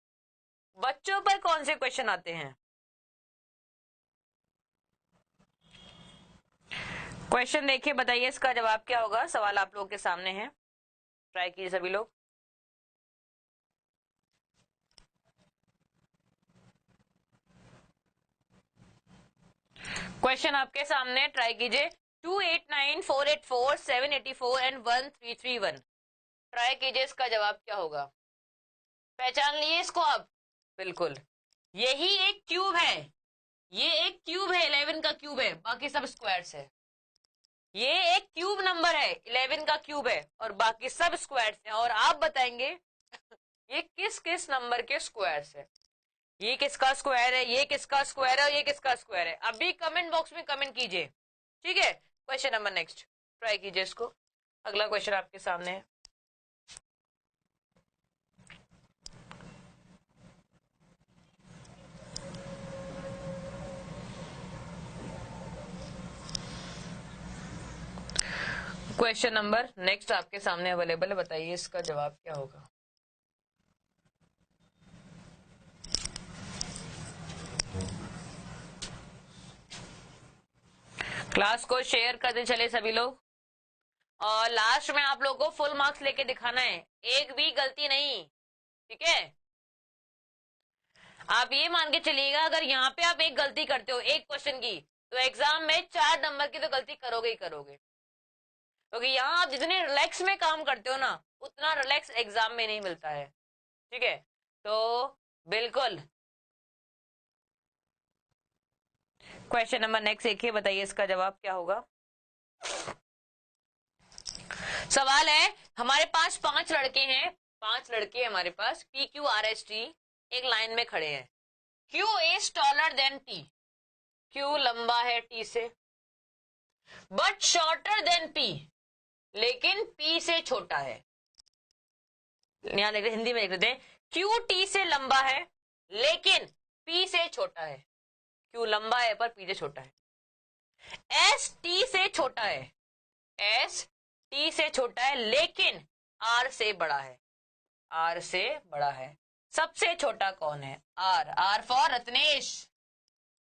बच्चों पर कौन से क्वेश्चन आते हैं? क्वेश्चन देखिए, बताइए इसका जवाब क्या होगा। सवाल आप लोगों के सामने है, ट्राई कीजिए सभी लोग। क्वेश्चन आपके सामने, ट्राई कीजिए। 289 484 784 एंड 1331। ट्राई कीजिए इसका जवाब क्या होगा। पहचान लिए इसको आप? बिल्कुल, यही एक क्यूब है, ये एक क्यूब है, 11 का क्यूब है, बाकी सब स्क्वायर्स है। ये एक क्यूब नंबर है, 11 का क्यूब है, और बाकी सब स्क्वायर्स हैं। और आप बताएंगे ये किस किस नंबर के स्क्वायर्स है। ये किसका स्क्वायर है, ये किसका स्क्वायर है, और ये किसका स्क्वायर है। अभी कमेंट बॉक्स में कमेंट कीजिए, ठीक है। Question number next. ट्राई कीजिए इसको। अगला क्वेश्चन आपके सामने है। क्वेश्चन नंबर नेक्स्ट आपके सामने अवेलेबल है, बताइए इसका जवाब क्या होगा। क्लास को शेयर करते चले सभी लोग, और लास्ट में आप लोगों को फुल मार्क्स लेके दिखाना है, एक भी गलती नहीं, ठीक है। आप ये मान के चलिएगा अगर यहाँ पे आप एक गलती करते हो एक क्वेश्चन की, तो एग्जाम में 4 नंबर की तो गलती करोगे ही करोगे, क्योंकि यहाँ आप जितने रिलैक्स में काम करते हो ना, उतना रिलैक्स एग्जाम में नहीं मिलता है, ठीक है। तो बिल्कुल क्वेश्चन नंबर नेक्स्ट देखिए, बताइए इसका जवाब क्या होगा। सवाल है, हमारे पास 5 लड़के हैं, 5 लड़के हमारे पास, P Q R S T एक लाइन में खड़े हैं। Q is taller than T, Q लंबा है टी से, बट शॉर्टर देन पी, लेकिन पी से छोटा है। यहां देख रहे, हिंदी में देख लेते हैं, क्यू टी से लंबा है लेकिन पी से छोटा है। क्यू लंबा है पर पी से छोटा है। एस टी से छोटा है, एस टी से छोटा है लेकिन आर से बड़ा है, आर से बड़ा है। सबसे छोटा कौन है? R, R for Ratnesh,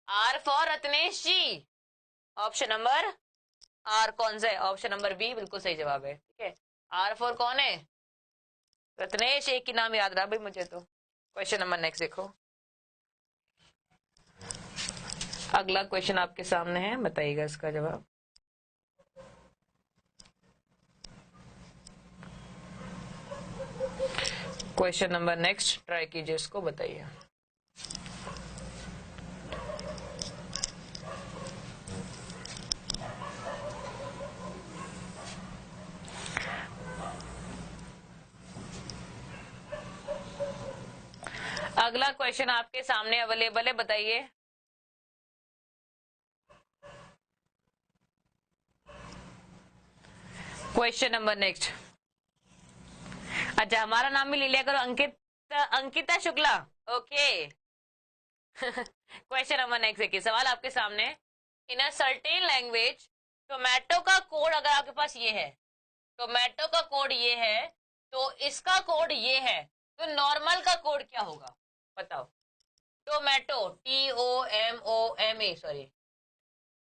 R for Ratnesh ji. Option number R कौन सा है? ऑप्शन नंबर बी बिल्कुल सही जवाब है, ठीक है। आर फॉर कौन है? रत्नेश, एक ही नाम याद रहा भाई मुझे तो। क्वेश्चन नंबर नेक्स्ट देखो, अगला क्वेश्चन आपके सामने है, बताइएगा इसका जवाब। क्वेश्चन नंबर नेक्स्ट ट्राई कीजिए इसको, बताइए। अगला क्वेश्चन आपके सामने अवेलेबल है, बताइए। क्वेश्चन नंबर नेक्स्ट, अच्छा हमारा नाम भी ले लिया करो, Ankita Shukla, okay. Question number next देखिए, सवाल आपके सामने, इन अ सर्टेन लैंग्वेज टोमेटो का कोड अगर आपके पास ये है, टोमेटो का कोड ये है, तो इसका कोड ये है, तो नॉर्मल का कोड क्या होगा बताओ। Tomato, T O M O M A, sorry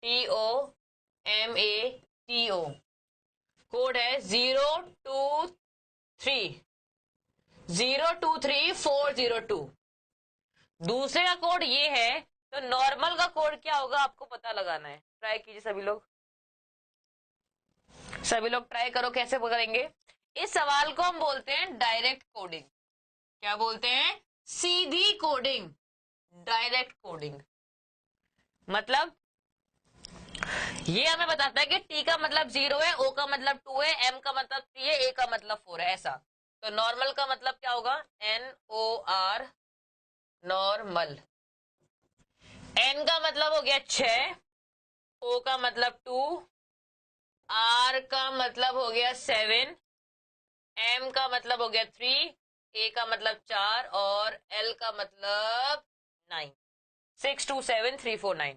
T O M A T O, code है 023 402। दूसरे का कोड ये है, तो नॉर्मल का कोड क्या होगा आपको पता लगाना है। ट्राई कीजिए सभी लोग, सभी लोग ट्राई करो, कैसे करेंगे। इस सवाल को हम बोलते हैं डायरेक्ट कोडिंग। क्या बोलते हैं? सीधी कोडिंग, डायरेक्ट कोडिंग। मतलब ये हमें बताता है कि टी का मतलब 0 है, ओ का मतलब 2 है, एम का मतलब 3 है, ए का मतलब 4 है, ऐसा। तो नॉर्मल का मतलब क्या होगा? NOR, normal. एन का मतलब हो गया 6, ओ का मतलब 2, आर का मतलब हो गया 7, एम का मतलब हो गया 3, ए का मतलब 4 और एल का मतलब 9। 627 349,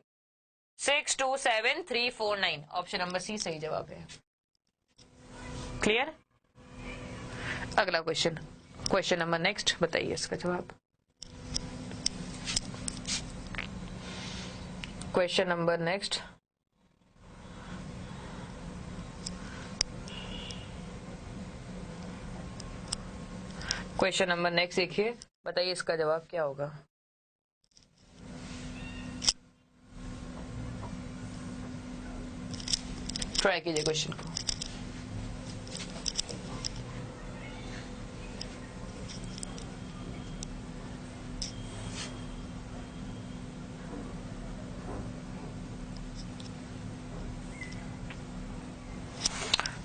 627 349, ऑप्शन नंबर सी सही जवाब है। क्लियर? अगला क्वेश्चन, क्वेश्चन नंबर नेक्स्ट, बताइए इसका जवाब। Question number next, question number next देखिए, बताइए इसका जवाब क्या होगा। ट्राई कीजिए क्वेश्चन को।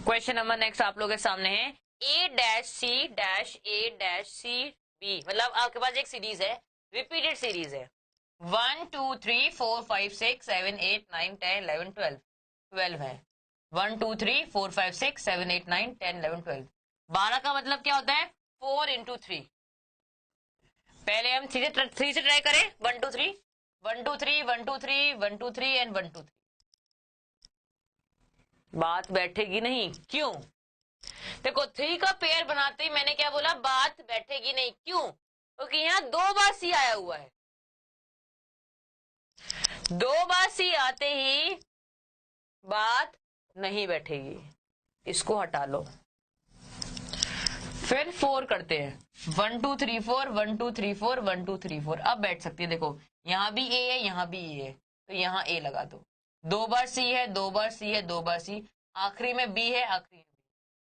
क्वेश्चन नंबर नेक्स्ट आप लोगों के सामने है, A-C-A-C-B, मतलब आपके पास एक सीरीज है, रिपीटेड सीरीज है, 1 2 3 4 5 6 7 8 9 10 11 12 12 है। 1 2 3 4 5 6 7 8 9 10 11 12। 12 का मतलब क्या होता है? 4 इंटू 3। पहले हम 3 से ट्राई करें। 1 2 3 1 2 3 1 2 3 1 2 3 एंड 1 2 3। बात बैठेगी नहीं। क्यों? देखो 3 का पेयर बनाते ही मैंने क्या बोला? बात बैठेगी नहीं। क्यों? क्योंकि यहाँ 2 बार सी आया हुआ है। 2 बार सी आते ही बात नहीं बैठेगी। इसको हटा लो। फिर 4 करते हैं। 1 2 3 4 1 2 3 4 1 2 3 4। अब बैठ सकती है। देखो यहां भी ए है, यहां भी ए है, तो यहां ए लगा दो। 2 बार सी है, 2 बार सी है, 2 बार सी, आखिरी में बी है, आखिरी में बी।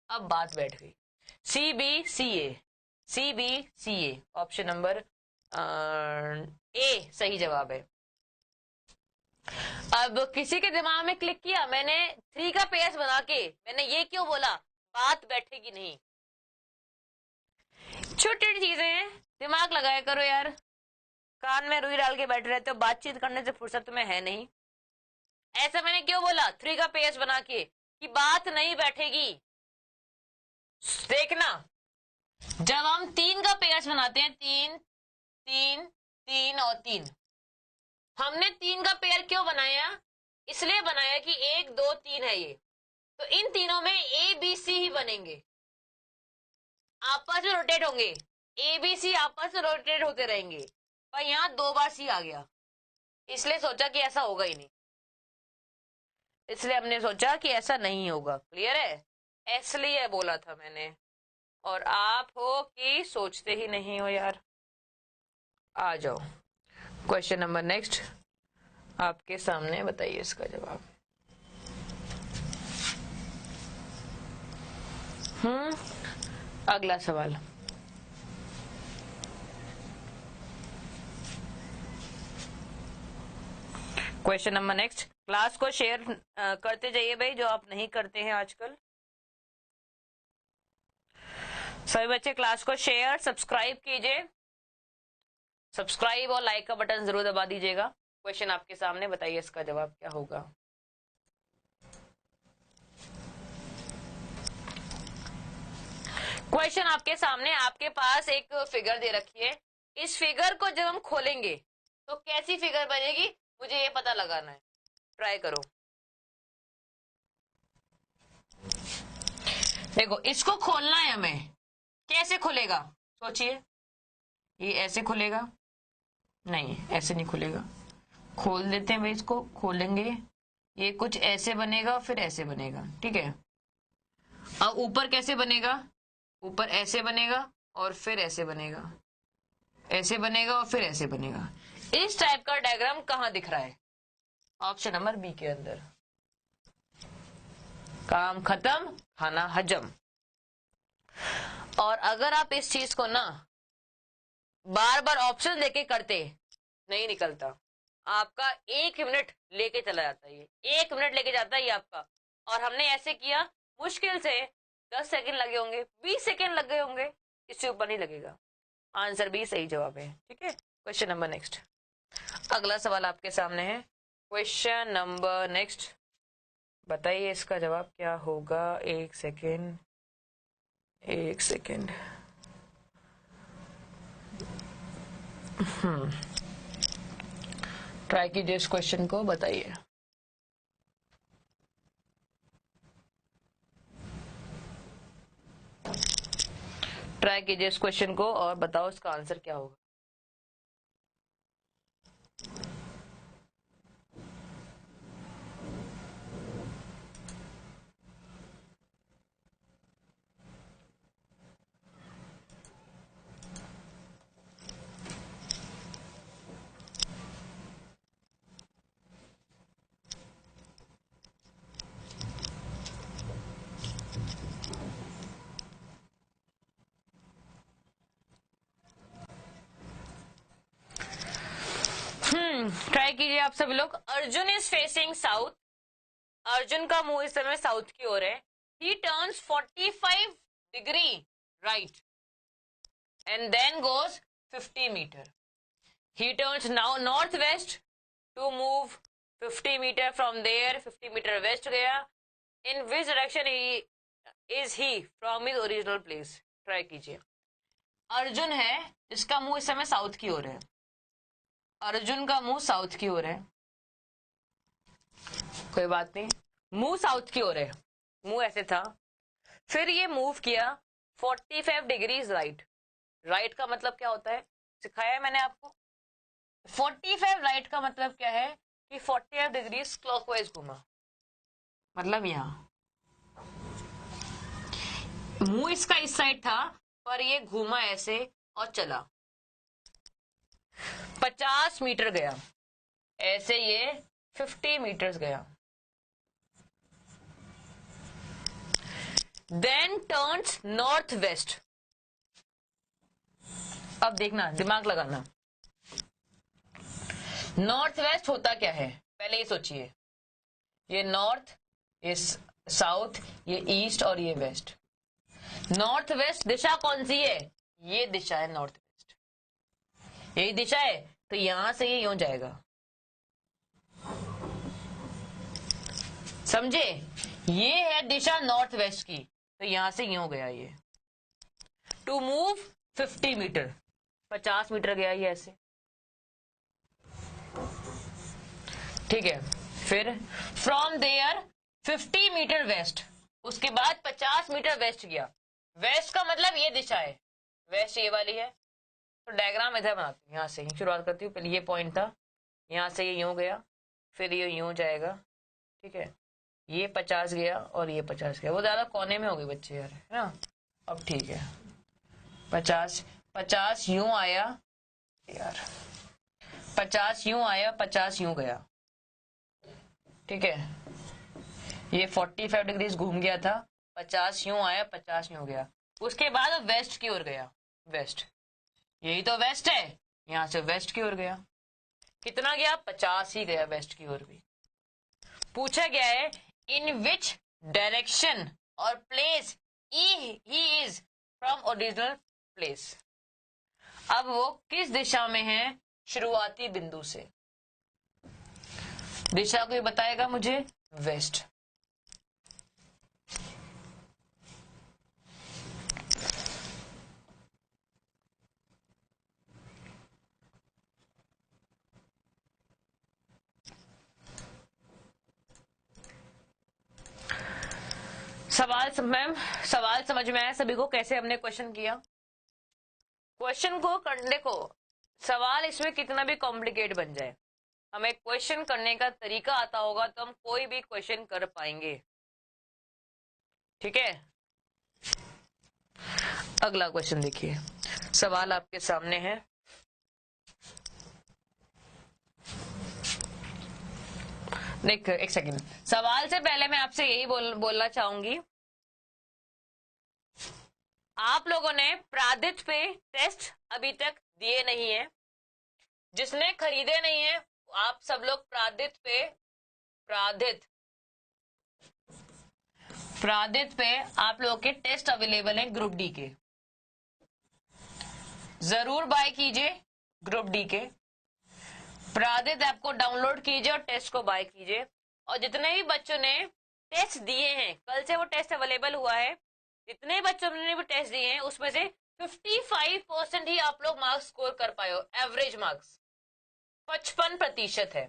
अब बात बैठ गई। C B C A, C B C A. Option number A सही जवाब है। अब किसी के दिमाग में क्लिक किया, मैंने 3 का पेयर्स बना के मैंने ये क्यों बोला? बात बैठेगी नहीं। छोटी छोटी चीजें हैं, दिमाग लगाया करो यार। कान में रुई डाल के बैठे रहते हो, बातचीत करने से फुर्सत तुम्हें है नहीं। ऐसा मैंने क्यों बोला 3 का पेयर्स बना के कि बात नहीं बैठेगी? देखना, जब हम 3 का पेयर्स बनाते हैं, 3 3 3 और 3, हमने 3 का पेयर क्यों बनाया? इसलिए बनाया कि 1 2 3 है ये, तो इन तीनों में ए बी सी ही बनेंगे, आपस में रोटेट होंगे। ए बी सी आपस में रोटेट होते रहेंगे। पर यहाँ 2 बार सी आ गया, इसलिए सोचा कि ऐसा होगा ही नहीं। इसलिए हमने सोचा कि ऐसा नहीं होगा। क्लियर है? इसलिए बोला था मैंने। और आप हो कि सोचते ही नहीं हो यार। आ जाओ, क्वेश्चन नंबर नेक्स्ट आपके सामने, बताइए इसका जवाब। अगला सवाल। Question number next. क्लास को शेयर करते जाइए भाई, जो आप नहीं करते हैं आजकल। सभी बच्चे क्लास को शेयर सब्सक्राइब कीजिए। सब्सक्राइब और लाइक का बटन जरूर दबा दीजिएगा। क्वेश्चन आपके सामने, बताइए इसका जवाब क्या होगा। क्वेश्चन आपके सामने, आपके पास एक फिगर दे रखी है। इस फिगर को जब हम खोलेंगे तो कैसी फिगर बनेगी, मुझे ये पता लगाना है। ट्राई करो। देखो इसको खोलना है हमें, कैसे खुलेगा सोचिए। ये ऐसे खुलेगा? नहीं, ऐसे नहीं खुलेगा। खोल देते हैं भाई, इसको खोलेंगे, ये कुछ ऐसे बनेगा, फिर ऐसे बनेगा। ठीक है, अब ऊपर कैसे बनेगा? ऊपर ऐसे बनेगा और फिर ऐसे बनेगा, ऐसे बनेगा और फिर ऐसे बनेगा। इस टाइप का डायग्राम कहां दिख रहा है? ऑप्शन नंबर बी के अंदर। काम खत्म, खाना हजम। और अगर आप इस चीज को ना बार बार ऑप्शन देके करते, नहीं निकलता। आपका 1 मिनट लेके चला जाता है, ये 1 मिनट लेके जाता है ये आपका। और हमने ऐसे किया, मुश्किल से 10 सेकंड लगे होंगे, 20 सेकंड लगे होंगे, इससे ऊपर नहीं लगेगा। आंसर भी सही जवाब है। ठीक है, क्वेश्चन नंबर नेक्स्ट। अगला सवाल आपके सामने है। क्वेश्चन नंबर नेक्स्ट, बताइए इसका जवाब क्या होगा। 1 सेकेंड, 1 सेकेंड। ट्राई कीजिए इस क्वेश्चन को, बताइए। ट्राई कीजिए इस क्वेश्चन को और बताओ इसका आंसर क्या होगा। ट्राई कीजिए आप सभी लोग। Arjun is facing south. Arjun का मुंह इस समय साउथ की ओर है। He turns 45 degree right and then goes 50 metre. He turns now north west to move 50 metre from there. 50 metre west गया, in which direction is he from his original place. Try कीजिए। अर्जुन है, इसका मुंह इस समय साउथ की ओर है। अर्जुन का मुंह साउथ की ओर है, कोई बात नहीं, मुंह साउथ की ओर है, मुंह ऐसे था। फिर ये मूव किया 45 डिग्रीज राइट। राइट का मतलब क्या होता है, सिखाया है मैंने आपको। 45 राइट का मतलब क्या है कि 45 डिग्रीज क्लॉकवाइज घूमा, मतलब यहां मुंह इसका इस साइड था, पर ये घूमा ऐसे और चला 50 मीटर गया, ऐसे ये 50 मीटर्स गया। Then turns north west. अब देखना, दिमाग लगाना, नॉर्थ वेस्ट होता क्या है पहले ये सोचिए। ये नॉर्थ, ये साउथ, ये ईस्ट और ये वेस्ट। नॉर्थ वेस्ट दिशा कौन सी है, ये दिशा है नॉर्थ वेस्ट, यही दिशा है, तो यहां से ये यूं जाएगा, समझे। ये है दिशा नॉर्थ वेस्ट की, तो यहां से यूं गया ये। टू मूव 50 मीटर, 50 मीटर गया ये ऐसे, ठीक है। फिर फ्रॉम देयर 50 मीटर वेस्ट, उसके बाद 50 मीटर वेस्ट गया। वेस्ट का मतलब ये दिशा है, वेस्ट ये वाली है। तो डायग्राम इधर बनाती हूँ, यहां से ही शुरुआत करती हूँ। पहले ये पॉइंट था, यहां से ये यूं गया, फिर ये यूं जाएगा, ठीक है। ये 50 गया और ये 50 गया, वो ज्यादा कोने में हो गई बच्चे यार, है ना। अब ठीक है, 50 50 यूं आया यार, 50 यूं आया, 50 यूं गया, ठीक है। ये 45 डिग्रीज घूम गया था, 50 यूं आया, 50 यूं गया। उसके बाद वेस्ट की ओर गया, वेस्ट, यही तो वेस्ट है, यहां से वेस्ट की ओर गया। कितना गया, 50 ही गया वेस्ट की ओर भी। पूछा गया है इन विच डायरेक्शन और place he is from original place. अब वो किस दिशा में है शुरुआती बिंदु से, दिशा को बताएगा मुझे, वेस्ट। मैम सवाल समझ में आया सभी को, कैसे हमने क्वेश्चन किया। क्वेश्चन को देखो, सवाल इसमें कितना भी कॉम्प्लिकेट बन जाए, हमें क्वेश्चन करने का तरीका आता होगा तो हम कोई भी क्वेश्चन कर पाएंगे, ठीक है। अगला क्वेश्चन देखिए, सवाल आपके सामने है। देख एक सेकंड, सवाल से पहले मैं आपसे यही बोलना चाहूंगी, आप लोगों ने प्रादित पे टेस्ट अभी तक दिए नहीं है। जिसने खरीदे नहीं है आप सब लोग प्रादित पे आप लोगों के टेस्ट अवेलेबल हैं ग्रुप डी के, जरूर बाय कीजिए ग्रुप डी के। प्रादित ऐप को डाउनलोड कीजिए और टेस्ट को बाय कीजिए। और जितने भी बच्चों ने टेस्ट दिए हैं, कल से वो टेस्ट अवेलेबल हुआ है, जितने बच्चों ने भी टेस्ट दिए हैं उसमें से 55% ही आप लोग मार्क्स स्कोर कर पाए हो। एवरेज मार्क्स 55% है।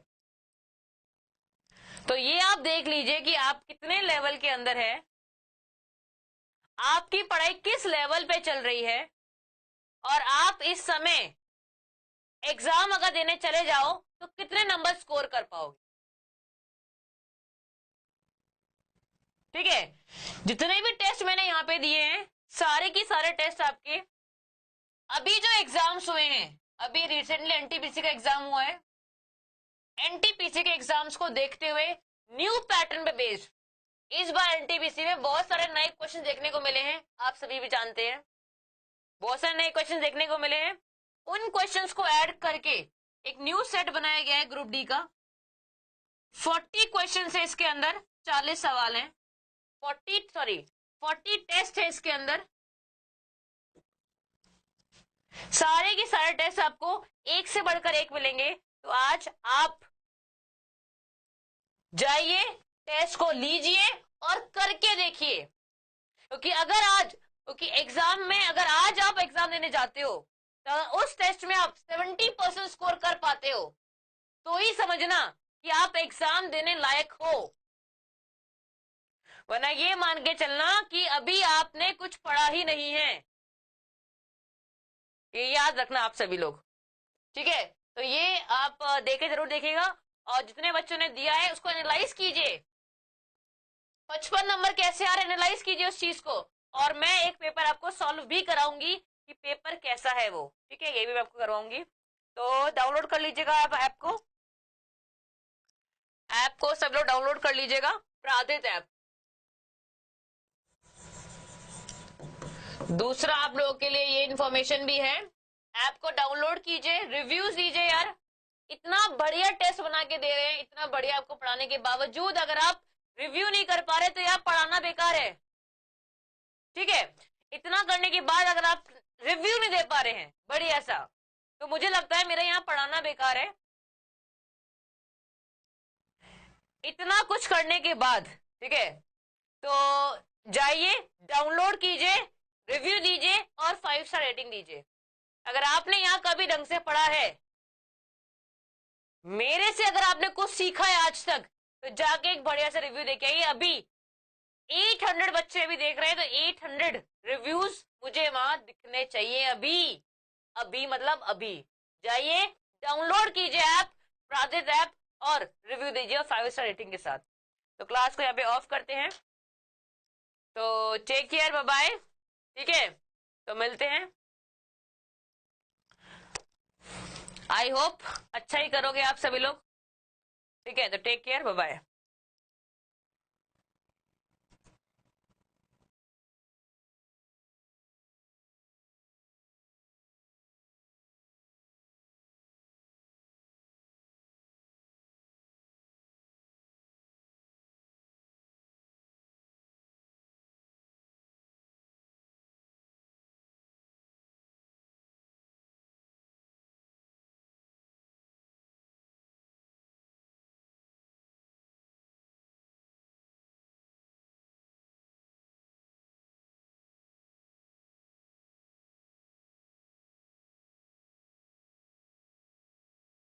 तो ये आप देख लीजिए कि आप कितने लेवल के अंदर है, आपकी पढ़ाई किस लेवल पे चल रही है, और आप इस समय एग्जाम अगर देने चले जाओ तो कितने नंबर स्कोर कर पाओगे, ठीक है। जितने भी टेस्ट मैंने यहां पे दिए हैं, सारे की सारे टेस्ट आपके अभी जो एग्जाम्स हुए हैं, अभी रिसेंटली एनटीपीसी का एग्जाम हुआ है, एनटीपीसी के एग्जाम्स को देखते हुए न्यू पैटर्न पे बेस्ड इस बार एनटीपीसी में बहुत सारे नए क्वेश्चन देखने को मिले हैं। आप सभी भी जानते हैं बहुत सारे नए क्वेश्चन देखने को मिले हैं। उन क्वेश्चंस को ऐड करके एक न्यू सेट बनाया गया है ग्रुप डी का। 40 क्वेश्चन है इसके अंदर, 40 सवाल हैं, 40 टेस्ट है इसके अंदर। सारे के सारे टेस्ट आपको एक से बढ़कर एक मिलेंगे। तो आज आप जाइए, टेस्ट को लीजिए और करके देखिए, क्योंकि एग्जाम में अगर आज आप एग्जाम देने जाते हो तो उस टेस्ट में आप 70% स्कोर कर पाते हो तो ही समझना कि आप एग्जाम देने लायक हो, वरना ये मान के चलना कि अभी आपने कुछ पढ़ा ही नहीं है। ये याद रखना आप सभी लोग, ठीक है। तो ये आप देखे जरूर देखिएगा, और जितने बच्चों ने दिया है उसको एनालाइज कीजिए, 55 नंबर कैसे आ रहे एनालाइज कीजिए उस चीज को। और मैं एक पेपर आपको सॉल्व भी कराऊंगी कि पेपर कैसा है वो, ठीक है, ये भी मैं आपको करवाऊंगी। तो डाउनलोड कर लीजिएगा आप ऐप को सब लोग डाउनलोड कर लीजिएगा, प्रादित ऐप। दूसरा आप लोगों के लिए ये इन्फॉर्मेशन भी है, ऐप को डाउनलोड कीजिए, रिव्यूज दीजिए यार। इतना बढ़िया टेस्ट बना के दे रहे हैं, इतना बढ़िया आपको पढ़ाने के बावजूद अगर आप रिव्यू नहीं कर पा रहे तो यार पढ़ाना बेकार है, ठीक है। इतना करने के बाद अगर आप रिव्यू नहीं दे पा रहे हैं बढ़िया सा, तो मुझे लगता है मेरा यहाँ पढ़ाना बेकार है। इतना कुछ करने के बाद, ठीक है, तो जाइए डाउनलोड कीजिए, रिव्यू दीजिए और 5 स्टार रेटिंग दीजिए। अगर आपने यहाँ कभी ढंग से पढ़ा है, मेरे से अगर आपने कुछ सीखा है आज तक, तो जाके एक बढ़िया सा रिव्यू देके आइए। अभी 800 बच्चे भी देख रहे हैं, तो 800 रिव्यूज मुझे वहां दिखने चाहिए अभी। अभी मतलब अभी जाइए डाउनलोड कीजिए ऐप, प्रादित ऐप, और रिव्यू दीजिए 5 स्टार रेटिंग के साथ। तो क्लास को यहाँ पे ऑफ करते हैं, तो टेक केयर, बाय बाय, ठीक है। तो मिलते हैं, आई होप अच्छा ही करोगे आप सभी लोग, ठीक है। तो टेक केयर, बाय बाय।